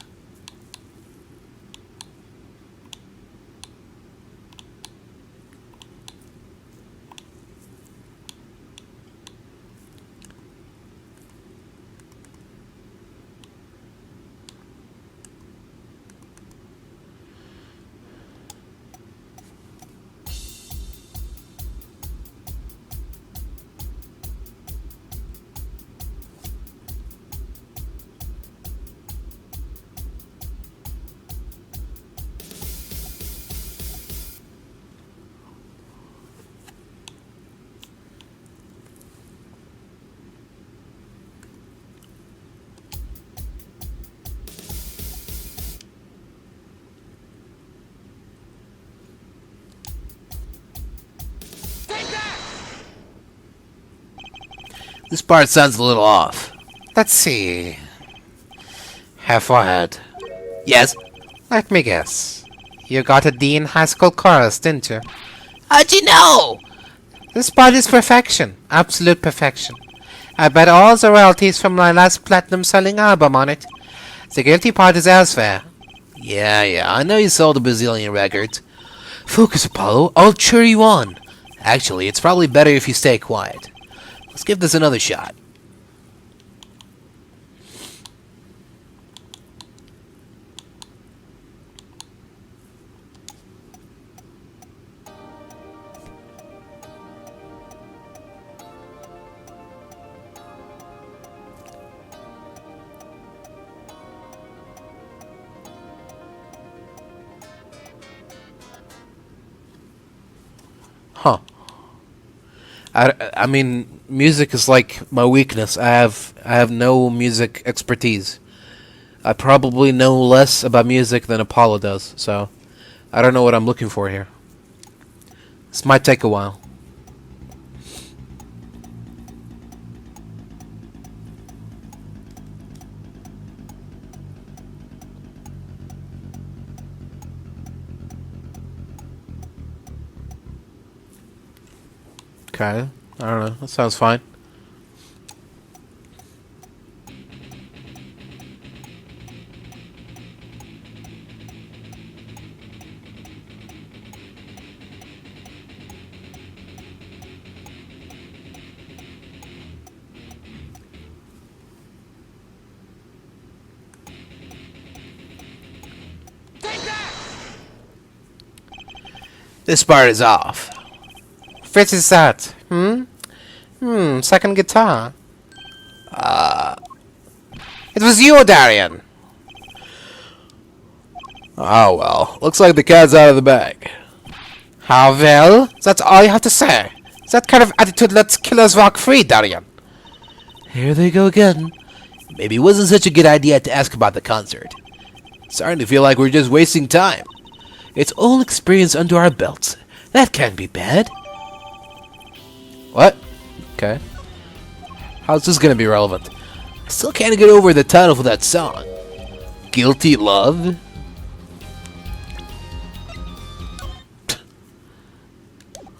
This part sounds a little off. Let's see. Her forehead. Yes? Let me guess. You got a D in high school chorus, didn't you? How'd you know? This part is perfection. Absolute perfection. I bet all the royalties from my last platinum-selling album on it. The guilty part is elsewhere. Yeah, I know you sold a bazillion records. Focus, Apollo. I'll cheer you on. Actually, it's probably better if you stay quiet. Let's give this another shot. Huh. I mean, music is like my weakness. I have no music expertise. I probably know less about music than Apollo does, so I don't know what I'm looking for here. This might take a while. Okay, I don't know. That sounds fine. This part is off. Which is that? Second guitar. It was you, Darian. Oh well, looks like the cat's out of the bag. How well? That's all you have to say. That kind of attitude lets killers walk free, Darian. Here they go again. Maybe it wasn't such a good idea to ask about the concert. Starting to feel like we're just wasting time. It's all experience under our belts. That can't be bad. What? Okay. How's this gonna be relevant? I still can't get over the title for that song. Guilty Love?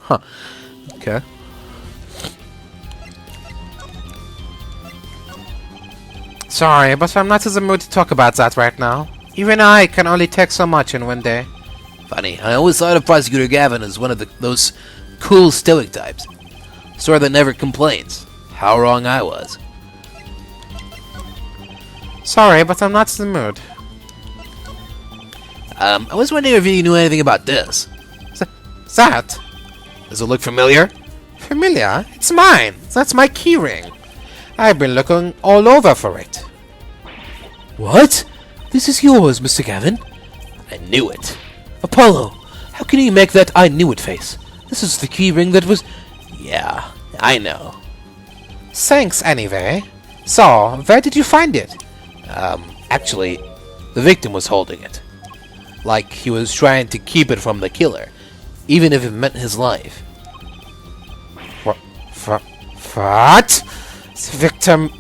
Huh. Okay. Sorry, but I'm not in the mood to talk about that right now. Even I can only take so much in one day. Funny, I always thought of Prosecutor Gavin as one of those cool stoic types. Sort that never complains. How wrong I was. Sorry, but I'm not in the mood. I was wondering if you knew anything about this. That? Does it look familiar? Familiar? It's mine. That's my keyring. I've been looking all over for it. What? This is yours, Mr. Gavin. I knew it. Apollo, how can you make that I knew it face? This is the key ring that was... Yeah, I know. Thanks, anyway. So, where did you find it? Actually, the victim was holding it. Like he was trying to keep it from the killer, even if it meant his life. What? The victim...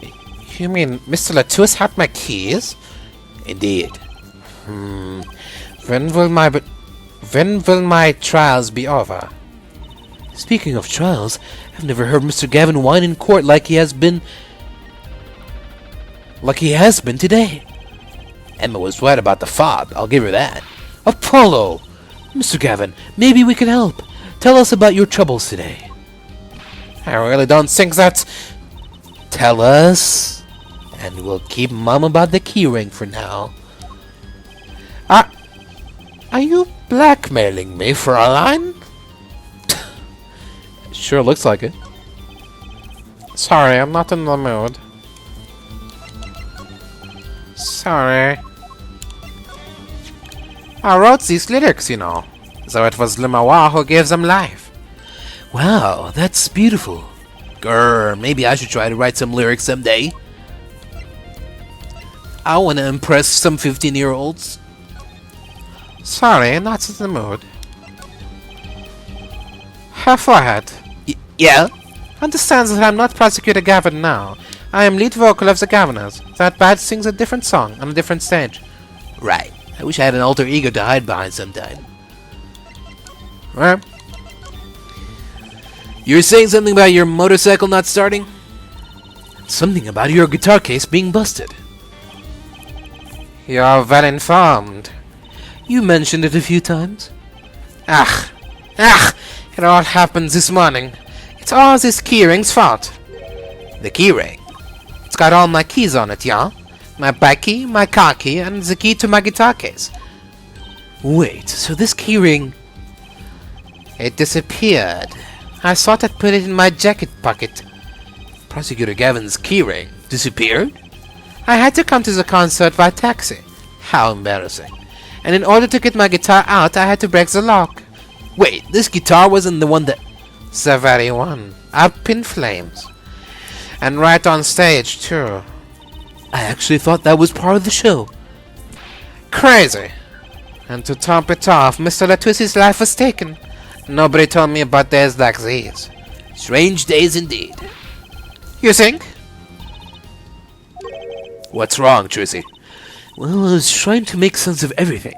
You mean Mr. Latus had my keys? Indeed. When will my trials be over? Speaking of trials, I've never heard Mr. Gavin whine in court like he has been today. Emma was right about the fob, I'll give her that. Apollo! Mr. Gavin, maybe we can help. Tell us about your troubles today. I really don't think that... Tell us, and we'll keep mum about the keyring for now. Are you blackmailing me, Fraulein? Sure looks like it. Sorry, I'm not in the mood. Sorry. I wrote these lyrics, you know. So it was Lamiroir who gave them life. Wow, that's beautiful. Grr, maybe I should try to write some lyrics someday. I want to impress some 15-year-olds. Sorry, not in the mood. Her forehead. Yeah? Understands that I'm not Prosecutor Gavin now. I am lead vocal of the Gavinners. That bad sings a different song on a different stage. Right. I wish I had an alter ego to hide behind sometime. Well, You were saying something about your motorcycle not starting? Something about your guitar case being busted. you're well informed. You mentioned it a few times. It all happened this morning. It's all this keyring's fault. The keyring. It's got all my keys on it, yeah? My bike key, my car key, and the key to my guitar case. Wait, so this keyring... It disappeared. I thought I'd put it in my jacket pocket. Prosecutor Gavin's keyring disappeared? I had to come to the concert by taxi. How embarrassing. And in order to get my guitar out, I had to break the lock. Wait, this guitar wasn't the one that... The very one. Up in flames. And right on stage, too. I actually thought that was part of the show. Crazy. And to top it off, Mr. Latus's life was taken. Nobody told me about days like these. Strange days indeed. You think? What's wrong, Trucy? Well, I was trying to make sense of everything.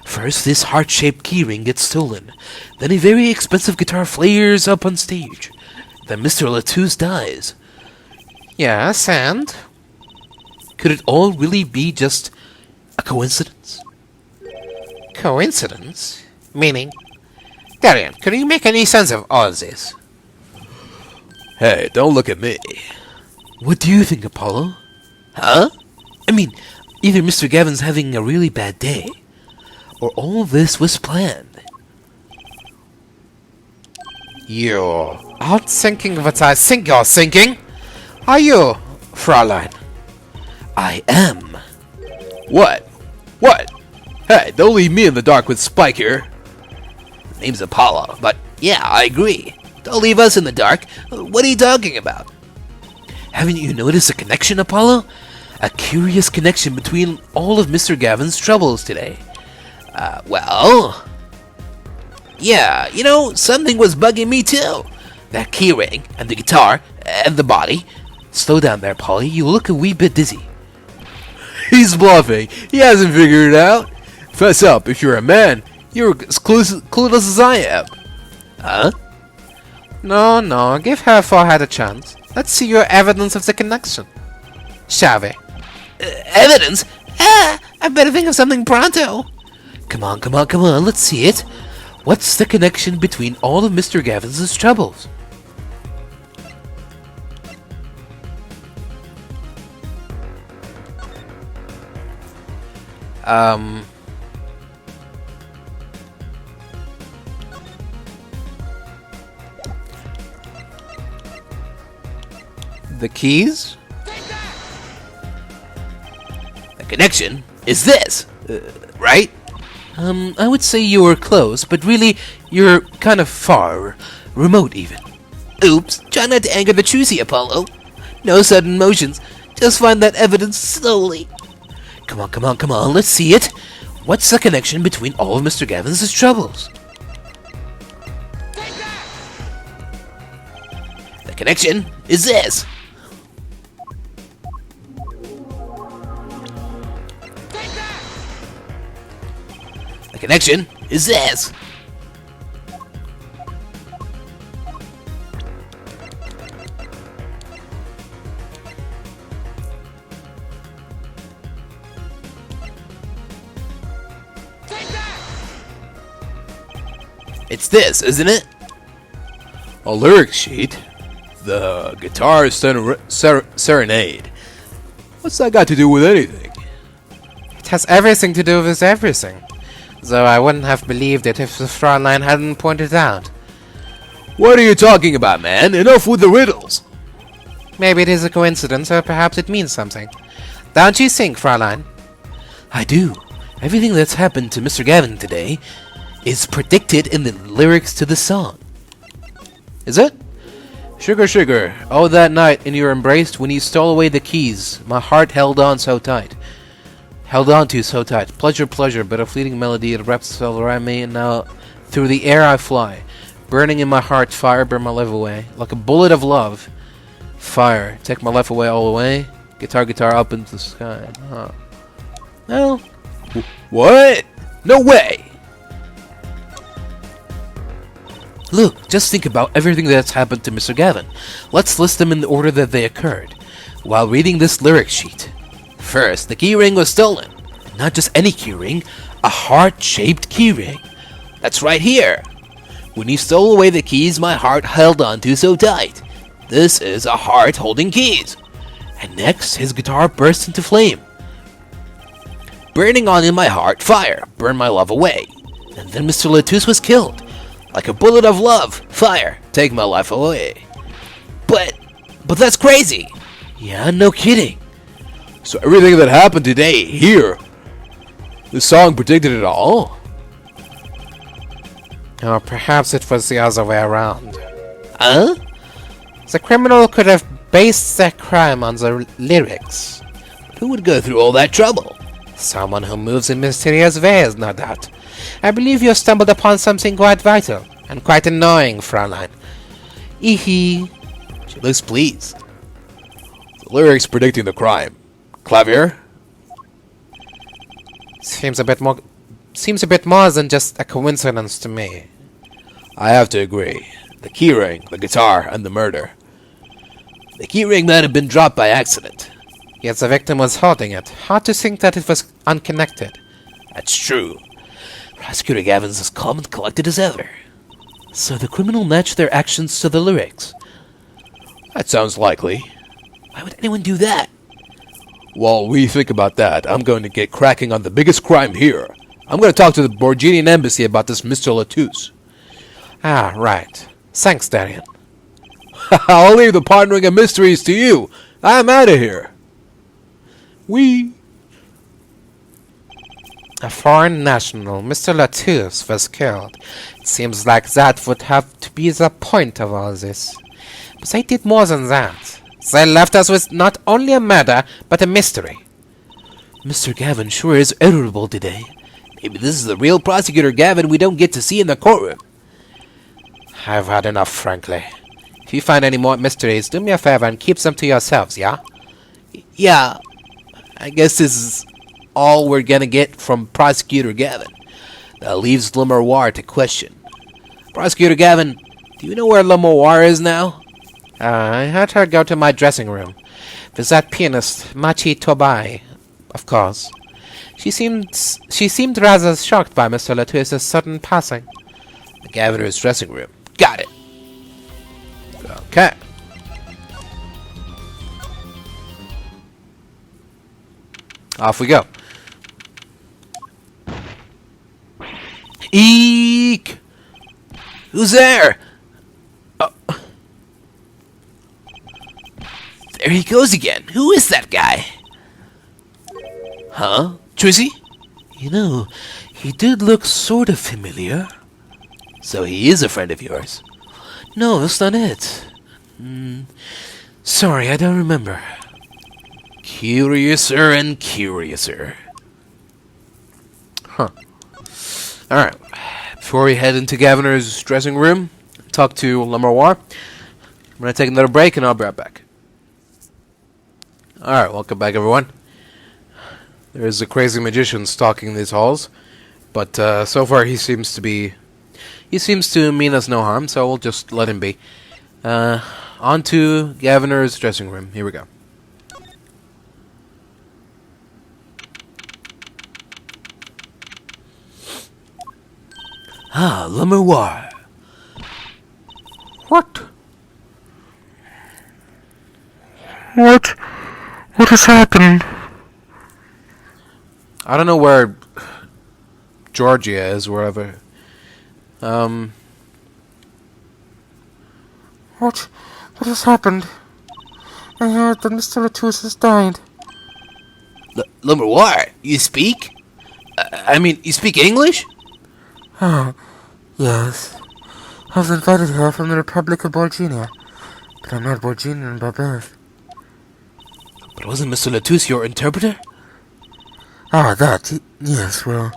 First, this heart-shaped keyring gets stolen. Then a very expensive guitar flares up on stage. Then Mr. Latus dies. Yes, and? Could it all really be just a coincidence? Coincidence? Meaning? Darian, can you make any sense of all this? Hey, don't look at me. What do you think, Apollo? Huh? I mean, either Mr. Gavin's having a really bad day, or all this was planned. You aren't thinking what I think you're thinking, are you, Fräulein? I am. What? What? Hey, don't leave me in the dark with Spike here. Name's Apollo, but yeah, I agree. Don't leave us in the dark. What are you talking about? Haven't you noticed a connection, Apollo? A curious connection between all of Mr. Gavin's troubles today. Well... Yeah, you know, something was bugging me too. That keyring, and the guitar, and the body. Slow down there, Polly. You look a wee bit dizzy. He's bluffing. He hasn't figured it out. Fess up, if you're a man, you're as clueless as I am. Huh? No, give her forehead a chance. Let's see your evidence of the connection. Shall we? Evidence? I better think of something pronto. Come on, let's see it. What's the connection between all of Mr. Gavin's troubles? The keys? The connection is this, right? I would say you were close, but really, you're kind of far. Remote, even. Oops, try not to anger the Trucy, Apollo. No sudden motions. Just find that evidence slowly. Come on, let's see it. What's the connection between all of Mr. Gavin's troubles? The connection is this. The connection is this. It's this, isn't it? A lyric sheet? The guitar Serenade. What's that got to do with anything? It has everything to do with everything. Though I wouldn't have believed it if the Fräulein hadn't pointed out. What are you talking about, man? Enough with the riddles. Maybe it is a coincidence, or perhaps it means something. Don't you think, Fräulein? I do. Everything that's happened to Mr. Gavin today is predicted in the lyrics to the song. Is it? Sugar, sugar, oh that night in your embrace when you stole away the keys, my heart held on so tight. Held on to so tight. Pleasure, pleasure, but a fleeting melody it wraps itself around me, and now through the air I fly. Burning in my heart, fire, burn my life away. Like a bullet of love. Fire, take my life away all the way. Guitar, guitar, up into the sky. Huh. Well, what? No way! Look, just think about everything that's happened to Mr. Gavin. Let's list them in the order that they occurred. While reading this lyric sheet. First, the keyring was stolen. Not just any keyring, a heart-shaped keyring. That's right here. When he stole away the keys my heart held on to so tight. This is a heart holding keys. And next, his guitar burst into flame. Burning on in my heart, fire, burn my love away. And then Mr. Latouche was killed. Like a bullet of love, fire, take my life away. But that's crazy. Yeah, no kidding. So everything that happened today, here, the song predicted it all? Or perhaps it was the other way around. Huh? The criminal could have based their crime on the lyrics. But who would go through all that trouble? Someone who moves in mysterious ways, no doubt. I believe you stumbled upon something quite vital, and quite annoying, Fräulein. Eehee. She looks pleased. The lyrics predicting the crime. Klavier? Seems a bit more than just a coincidence to me. I have to agree. The keyring, the guitar, and the murder. The keyring might have been dropped by accident. Yet the victim was holding it. Hard to think that it was unconnected. That's true. Prosecutor Gavin's as calm and collected as ever. So the criminal matched their actions to the lyrics. That sounds likely. Why would anyone do that? While we think about that, I'm going to get cracking on the biggest crime here. I'm going to talk to the Borginian embassy about this Mr. Latouche. Ah, right. Thanks, Darian. I'll leave the partnering of mysteries to you. I'm out of here. A foreign national, Mr. Latouche, was killed. It seems like that would have to be the point of all this. But they did more than that. They left us with not only a murder, but a mystery. Mr. Gavin sure is irritable today. Maybe this is the real prosecutor Gavin we don't get to see in the courtroom. I've had enough, frankly. If you find any more mysteries, do me a favor and keep them to yourselves, yeah? Yeah, I guess this is all we're gonna get from Prosecutor Gavin. That leaves Lamiroir to question. Prosecutor Gavin, do you know where Lamiroir is now? I had her go to my dressing room. With that pianist, Machi Tobai, of course. She seemed rather shocked by Mr. Latouche's sudden passing. The Gavinners' dressing room. Got it. Okay. Off we go. Eek! Who's there? Oh. There he goes again. Who is that guy? Huh? Trucy? You know, he did look sort of familiar. So he is a friend of yours? No, that's not it. Sorry, I don't remember. Curiouser and curiouser. Huh. Alright. Before we head into Gavinners' dressing room, talk to Lamiroir, I'm going to take another break and I'll be right back. Alright, welcome back everyone. There's a crazy magician stalking these halls, but so far he seems to mean us no harm, so we'll just let him be. On to Gavinners' dressing room. Here we go. Ah, Lamiroir. What has happened? I don't know where Georgia is, wherever. What has happened? I heard that Mr. Latouche has died. Lamiroir, you speak? You speak English? Oh, yes. I was invited here from the Republic of Borginia, but I'm not Borginian by birth. But wasn't Mr. Latouche your interpreter? Ah, yes, well,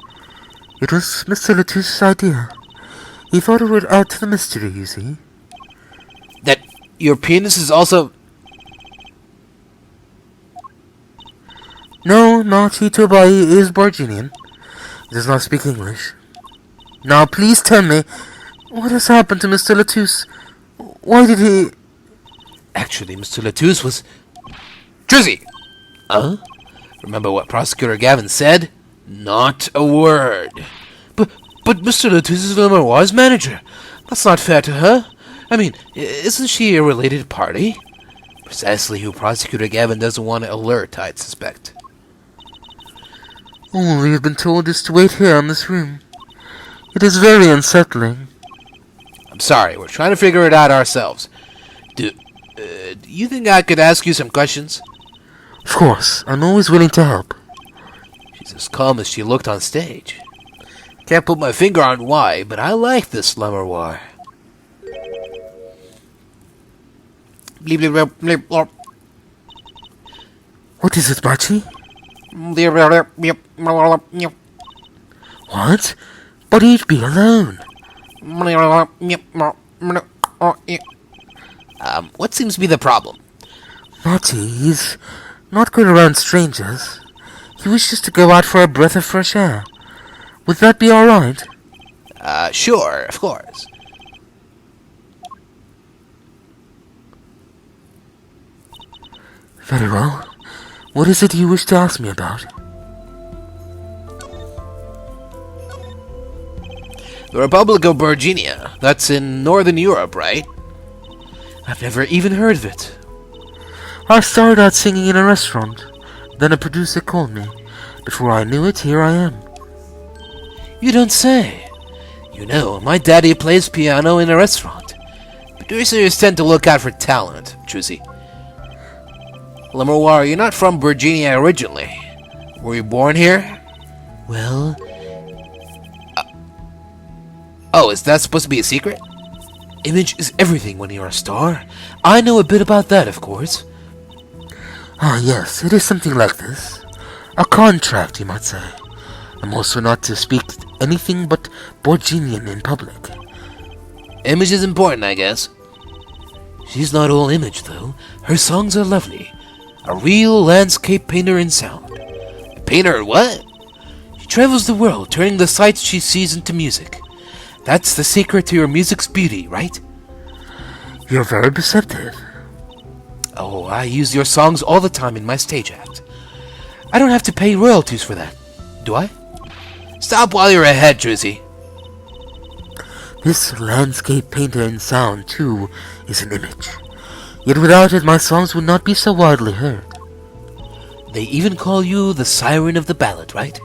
it was Mr. Latouche's idea. He thought it would add to the mystery, you see. That your pianist is also... No, Machi Tobai is Borginian. He does not speak English. Now, please tell me, what has happened to Mr. Latouche? Why did he... Actually, Mr. Latouche was... Trucy! Remember what Prosecutor Gavin said? Not a word. But Mr. Latouche is Lamiroir's manager. That's not fair to her. Isn't she a related party? Precisely who Prosecutor Gavin doesn't want to alert, I'd suspect. All we have been told is to wait here in this room. It is very unsettling. I'm sorry, we're trying to figure it out ourselves. Do you think I could ask you some questions? Of course, I'm always willing to help. She's as calm as she looked on stage. Can't put my finger on why, but I like this Lamiroir. What is it, Machi? What? But he'd be alone. What seems to be the problem? Machi, he's not good around strangers. He wishes to go out for a breath of fresh air. Would that be alright? Sure, of course. Very well. What is it you wish to ask me about? The Republic of Borginia. That's in Northern Europe, right? I've never even heard of it. I started out singing in a restaurant. Then a producer called me. Before I knew it, here I am. You don't say. You know, my daddy plays piano in a restaurant. Producers tend to look out for talent, Trucy. Lamiroir, you're not from Virginia originally. Were you born here? Well... oh, is that supposed to be a secret? Image is everything when you're a star. I know a bit about that, of course. Ah, yes, it is something like this. A contract, you might say. I'm also not to speak anything but Borginian in public. Image is important, I guess. She's not all image, though. Her songs are lovely. A real landscape painter in sound. A painter what? She travels the world, turning the sights she sees into music. That's the secret to your music's beauty, right? You're very perceptive. Oh, I use your songs all the time in my stage act. I don't have to pay royalties for that, do I? Stop while you're ahead, Trucy. This landscape painter in sound, too, is an image. Yet without it, my songs would not be so widely heard. They even call you the siren of the ballad, right?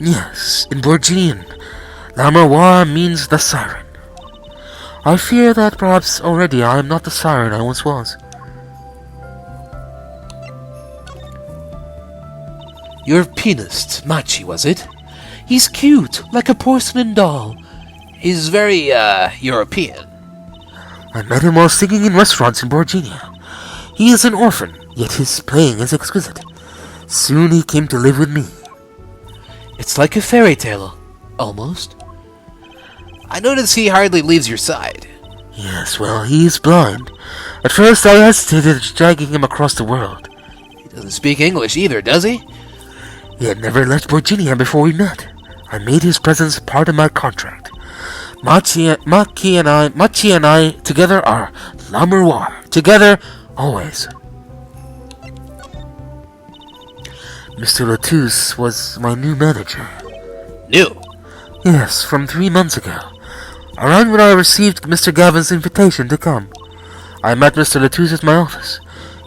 Yes, in Borginian, Lamiroir means the siren. I fear that perhaps already I am not the siren I once was. Your pianist, Machi, was it? He's cute, like a porcelain doll. He's very, European. I met him while singing in restaurants in Borginia. He is an orphan, yet his playing is exquisite. Soon he came to live with me. It's like a fairy tale, almost. I notice he hardly leaves your side. Yes, well, he is blind. At first I hesitated dragging him across the world. He doesn't speak English either, does he? He had never left Borginia before we met. I made his presence part of my contract. Machi and I together are Lamiroir. Together, always. Mr. Latouche was my new manager. New? Yes, from 3 months ago. Around when I received Mr. Gavin's invitation to come. I met Mr. Latouche at my office.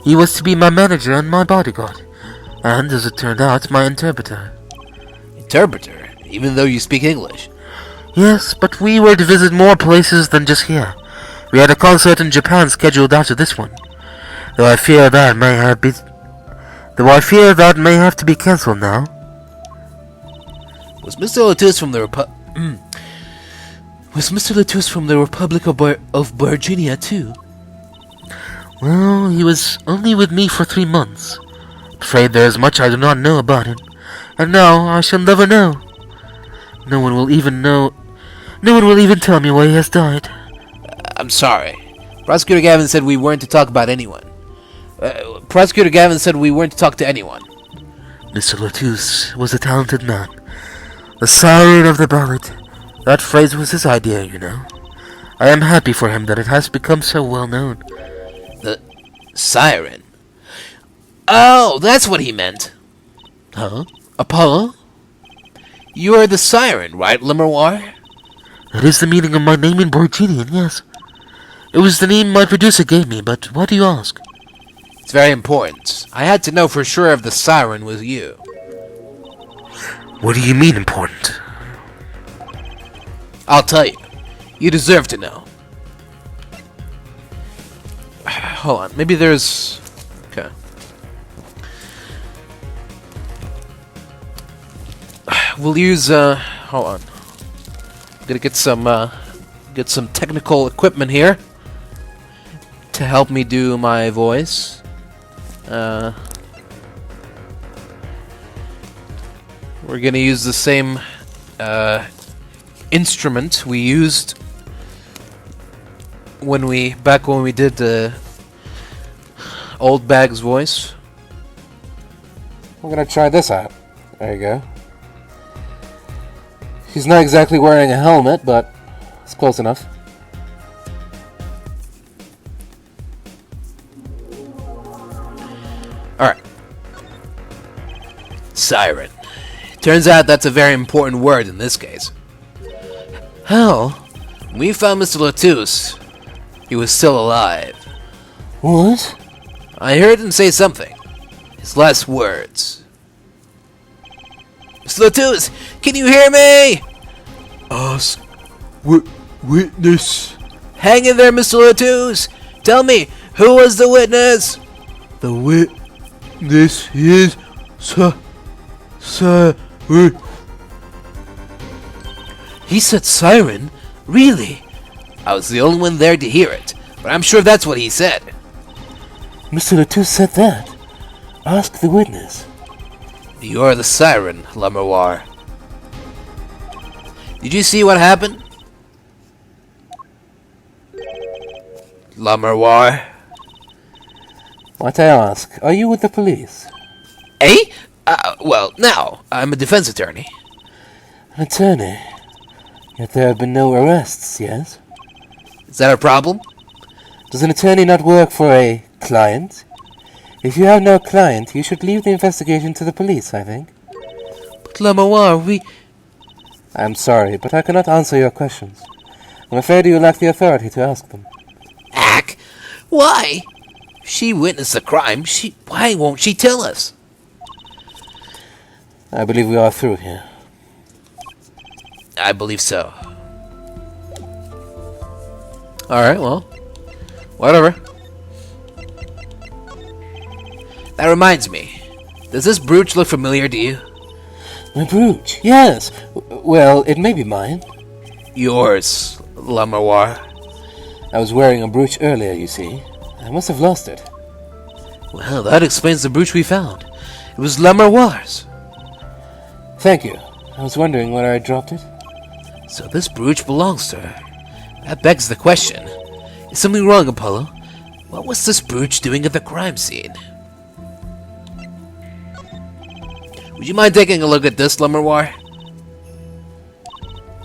He was to be my manager and my bodyguard. And, as it turned out, my interpreter. Interpreter? Even though you speak English? Yes, but we were to visit more places than just here. We had a concert in Japan scheduled after this one. Though I fear that may have to be cancelled now. Was Mr. Latouche from the Republic of Virginia too? Well, he was only with me for 3 months. Afraid there is much I do not know about him. And now I shall never know. No one will even tell me why he has died. I'm sorry. Prosecutor Gavin said we weren't to talk about anyone. Prosecutor Gavin said we weren't to talk to anyone. Mr. Latouche was a talented man. The siren of the ballad. That phrase was his idea, you know. I am happy for him that it has become so well known. The siren? Oh, that's what he meant. Huh? Apollo? You are the siren, right, Lamiroir? That is the meaning of my name in Borginian, yes. It was the name my producer gave me, but why do you ask? It's very important. I had to know for sure if the siren was you. What do you mean important? I'll tell you. You deserve to know. Hold on. Maybe there's... Okay. We'll use, hold on. Gonna get some technical equipment here to help me do my voice. We're gonna use the same instrument we used when we did the old Bag's voice. We're gonna try this out. There you go. He's not exactly wearing a helmet, but it's close enough. Alright. Siren. Turns out that's a very important word in this case. Hell, when we found Mr. Latouche, he was still alive. What? I heard him say something. His last words. Mr. Latouche, can you hear me? Ask witness Hang in there, Mr. Latouche! Tell me, who was the witness? The witness is Siren. He said siren? Really? I was the only one there to hear it, but I'm sure that's what he said. Mr. Latouche said that. Ask the witness. You're the siren, Lamiroir. Did you see what happened? Lamiroir? What I ask, are you with the police? Eh? Well, no. I'm a defense attorney. An attorney? Yet there have been no arrests, yes? Is that a problem? Does an attorney not work for a client? If you have no client, you should leave the investigation to the police, I think. But Lamiroir, I'm sorry, but I cannot answer your questions. I'm afraid you lack the authority to ask them. Ack? Why? She witnessed the crime. Why won't she tell us? I believe we are through here. I believe so. Alright, well. Whatever. That reminds me. Does this brooch look familiar to you? My brooch? Yes. Well, it may be mine. Yours, Lamiroir. I was wearing a brooch earlier, you see. I must have lost it. Well, that explains the brooch we found. It was Lamiroir's. Thank you. I was wondering where I dropped it. So this brooch belongs to her. That begs the question. Is something wrong, Apollo? What was this brooch doing at the crime scene? Would you mind taking a look at this, Lamiroir?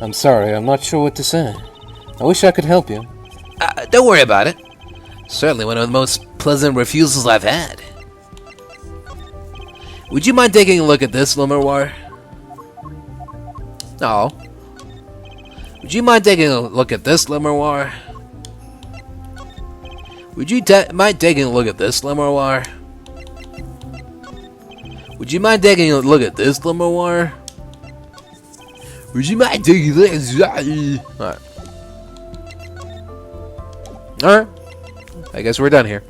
I'm sorry, I'm not sure what to say. I wish I could help you. Don't worry about it. Certainly one of the most pleasant refusals I've had. Would you mind taking a look at this, Lamiroir? No. Would you mind taking a look at this, Lamiroir? Would you mind taking a look at this, Lamiroir? Would you mind taking a look at this, Lamiroir? Would you mind taking this? Alright. Alright. I guess we're done here.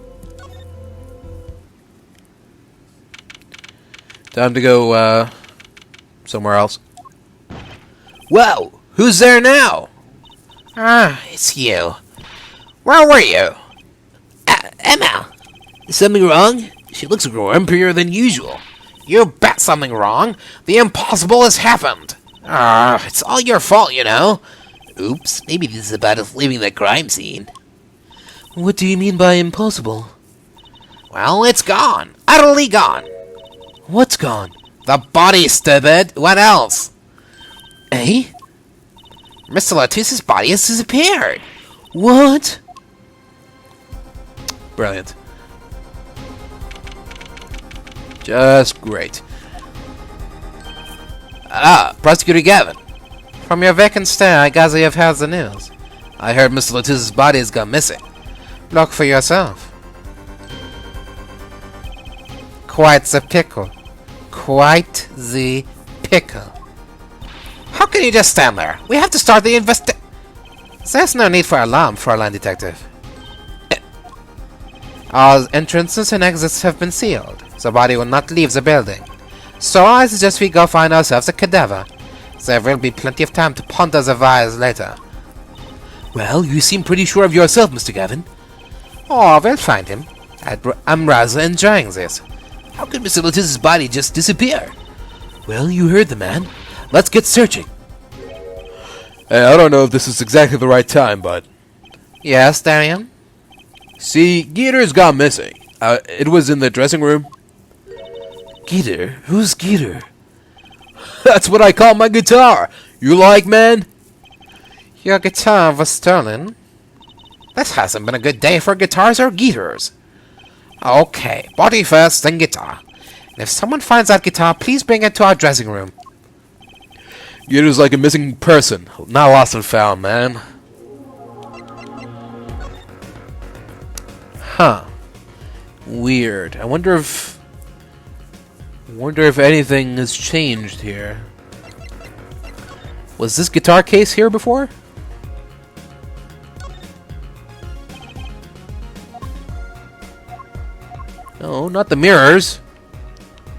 Time to go, somewhere else. Whoa! Who's there now? It's you. Where were you? Emma! Is something wrong? She looks grumpier than usual. You bet something wrong. The impossible has happened. It's all your fault, you know. Oops, maybe this is about us leaving the crime scene. What do you mean by impossible? Well, it's gone. Utterly gone. What's gone? The body, stupid. What else? Eh? Mr. Latouche's body has disappeared. What? Brilliant. Just great. Prosecutor Gavin. From your vacant stare, I gather you've heard the news. I heard Mr. Latouche's body has gone missing. Look for yourself. Quite the pickle. Quite the pickle. How can you just stand there? We have to start the There's no need for alarm, Fräulein Detective. All entrances and exits have been sealed. The body will not leave the building. So I suggest we go find ourselves a cadaver. There will be plenty of time to ponder the wires later. Well, you seem pretty sure of yourself, Mr. Gavin. Oh, we'll find him. I'm rather enjoying this. How could Mr. Latouche's body just disappear? Well, you heard the man. Let's get searching. Hey, I don't know if this is exactly the right time, but... Yes, Darian? See, Gator's gone missing. It was in the dressing room. Gator? Who's Gator? That's what I call my guitar. You like, man? Your guitar was stolen? This hasn't been a good day for guitars or guitars. Okay, body first, then guitar. And if someone finds that guitar, please bring it to our dressing room. Gator's like a missing person. Not lost and found, man. Huh. Weird. I wonder if anything has changed here. Was this guitar case here before? No, not the mirrors.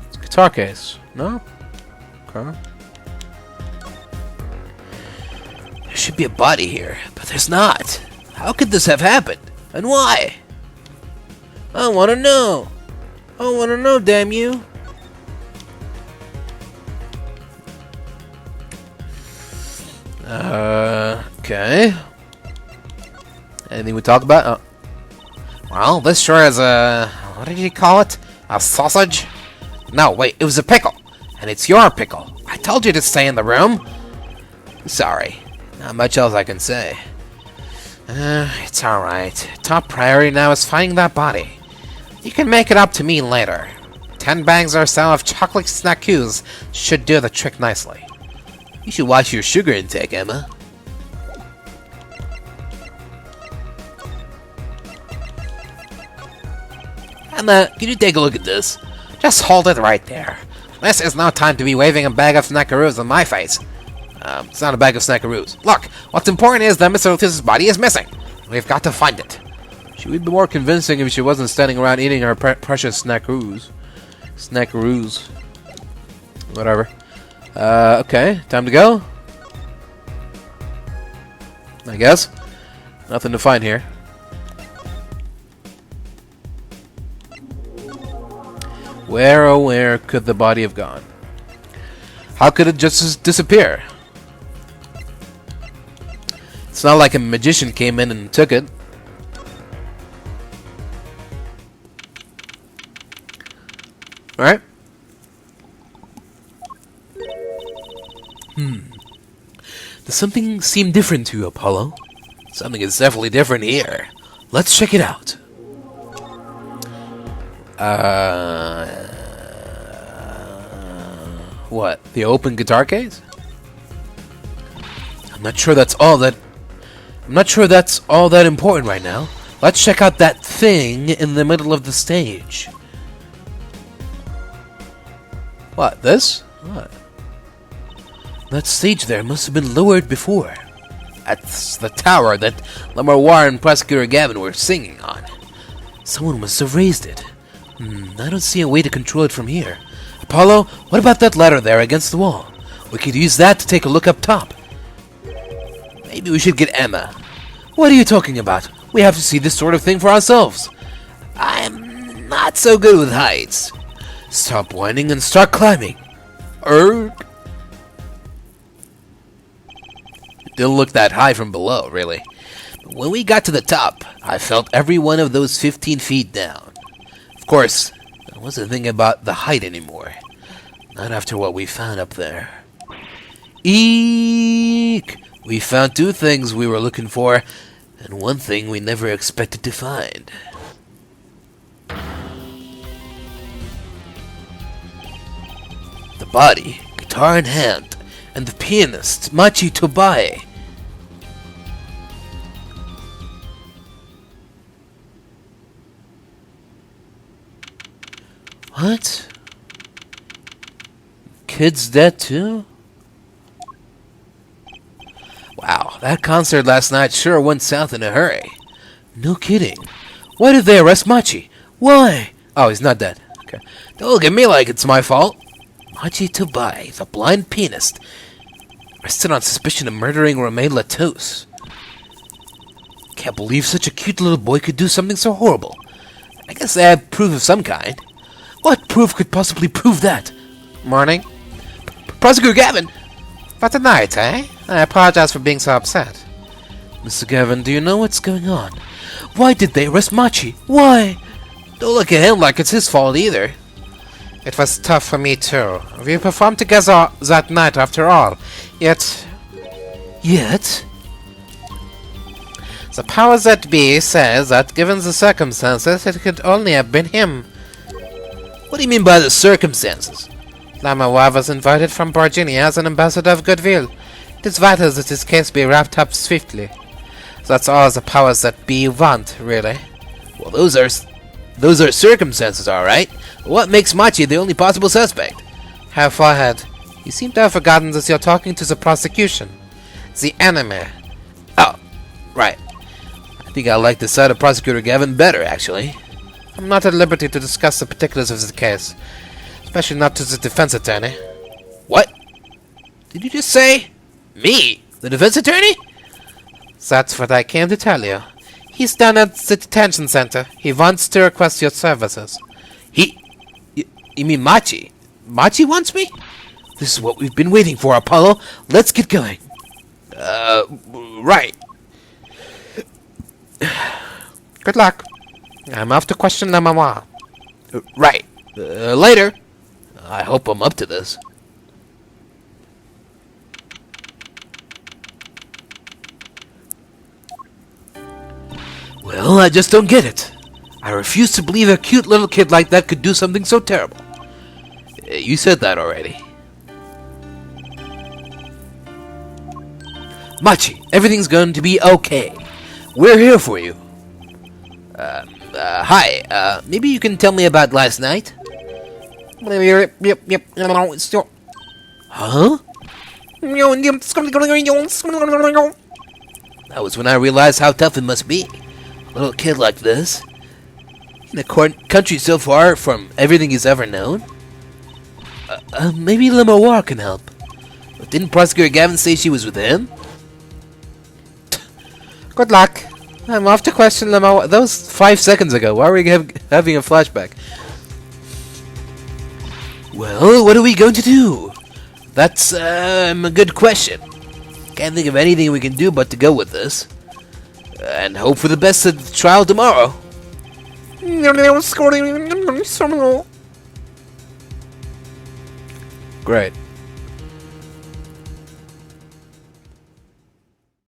It's a guitar case. No? Okay. There should be a body here, but there's not. How could this have happened? And why? I want to know. I want to know, damn you. Okay. Anything we talk about? Oh. Well, this sure is a... what did you call it? A sausage? No, wait, it was a pickle. And it's your pickle. I told you to stay in the room. Sorry. Not much else I can say. It's alright. Top priority now is finding that body. You can make it up to me later. 10 bags or so of chocolate snackus should do the trick nicely. You should watch your sugar intake, Emma. Emma, can you take a look at this? Just hold it right there. This is no time to be waving a bag of snackaroos in my face. It's not a bag of snackaroos. Look, what's important is that Mr. Otis's body is missing. We've got to find it. She would be more convincing if she wasn't standing around eating her precious snackaroos. Snackaroos. Whatever. Okay, time to go? I guess. Nothing to find here. Where, oh where could the body have gone? How could it just disappear? It's not like a magician came in and took it. Alright. Does something seem different to you, Apollo? Something is definitely different here. Let's check it out. What? The open guitar case? I'm not sure that's all that important right now. Let's check out that thing in the middle of the stage. What? This? What? That stage there must have been lowered before. That's the tower that Lamiroir and Prosecutor Gavin were singing on. Someone must have raised it. I don't see a way to control it from here. Apollo, what about that ladder there against the wall? We could use that to take a look up top. Maybe we should get Emma. What are you talking about? We have to see this sort of thing for ourselves. I'm not so good with heights. Stop whining and start climbing. It didn't look that high from below, really. But when we got to the top, I felt every one of those 15 feet down. Of course, I wasn't thinking about the height anymore. Not after what we found up there. Eek! We found two things we were looking for, and one thing we never expected to find. The body, guitar in hand, and the pianist, Machi Tobae. What? Kid's dead too? Wow, that concert last night sure went south in a hurry. No kidding. Why did they arrest Machi? Why? Oh, he's not dead. Okay. Don't look at me like it's my fault. Machi Tobai, the blind pianist, arrested on suspicion of murdering Romain Latos. Can't believe such a cute little boy could do something so horrible. I guess they have proof of some kind. What proof could possibly prove that? Morning. Prosecutor Gavin! But tonight, eh? I apologize for being so upset. Mr. Gavin, do you know what's going on? Why did they arrest Machi? Why? Don't look at him like it's his fault either. It was tough for me too. We performed together that night after all. Yet... The powers that be says that given the circumstances, it could only have been him. What do you mean by the circumstances? Lamiroir was invited from Virginia as an ambassador of goodwill. It is vital that his case be wrapped up swiftly. That's all the powers that be want, really. Well, those are circumstances, all right. But what makes Machi the only possible suspect? Herr Forehead, you seem to have forgotten that you're talking to the prosecution. The enemy. Oh, right. I think I like the side of Prosecutor Gavin better, actually. I'm not at liberty to discuss the particulars of the case, especially not to the defense attorney. What? Did you just say me, the defense attorney? That's what I came to tell you. He's down at the detention center. He wants to request your services. You mean Machi? Machi wants me? This is what we've been waiting for, Apollo. Let's get going. Right. Good luck. I'm off to question Lamiroir. Right. Later. I hope I'm up to this. Well, I just don't get it. I refuse to believe a cute little kid like that could do something so terrible. You said that already. Machi, everything's going to be okay. We're here for you. Hi. Maybe you can tell me about last night? Huh? That was when I realized how tough it must be. A little kid like this. In the country so far from everything he's ever known. Maybe Lamiroir can help. But didn't Prosecutor Gavin say she was with him? Good luck. I'm off to question Lamiroir. That was 5 seconds ago. Why are we having a flashback? Well, what are we going to do? That's a good question. Can't think of anything we can do but to go with this. And hope for the best at the trial tomorrow. Great.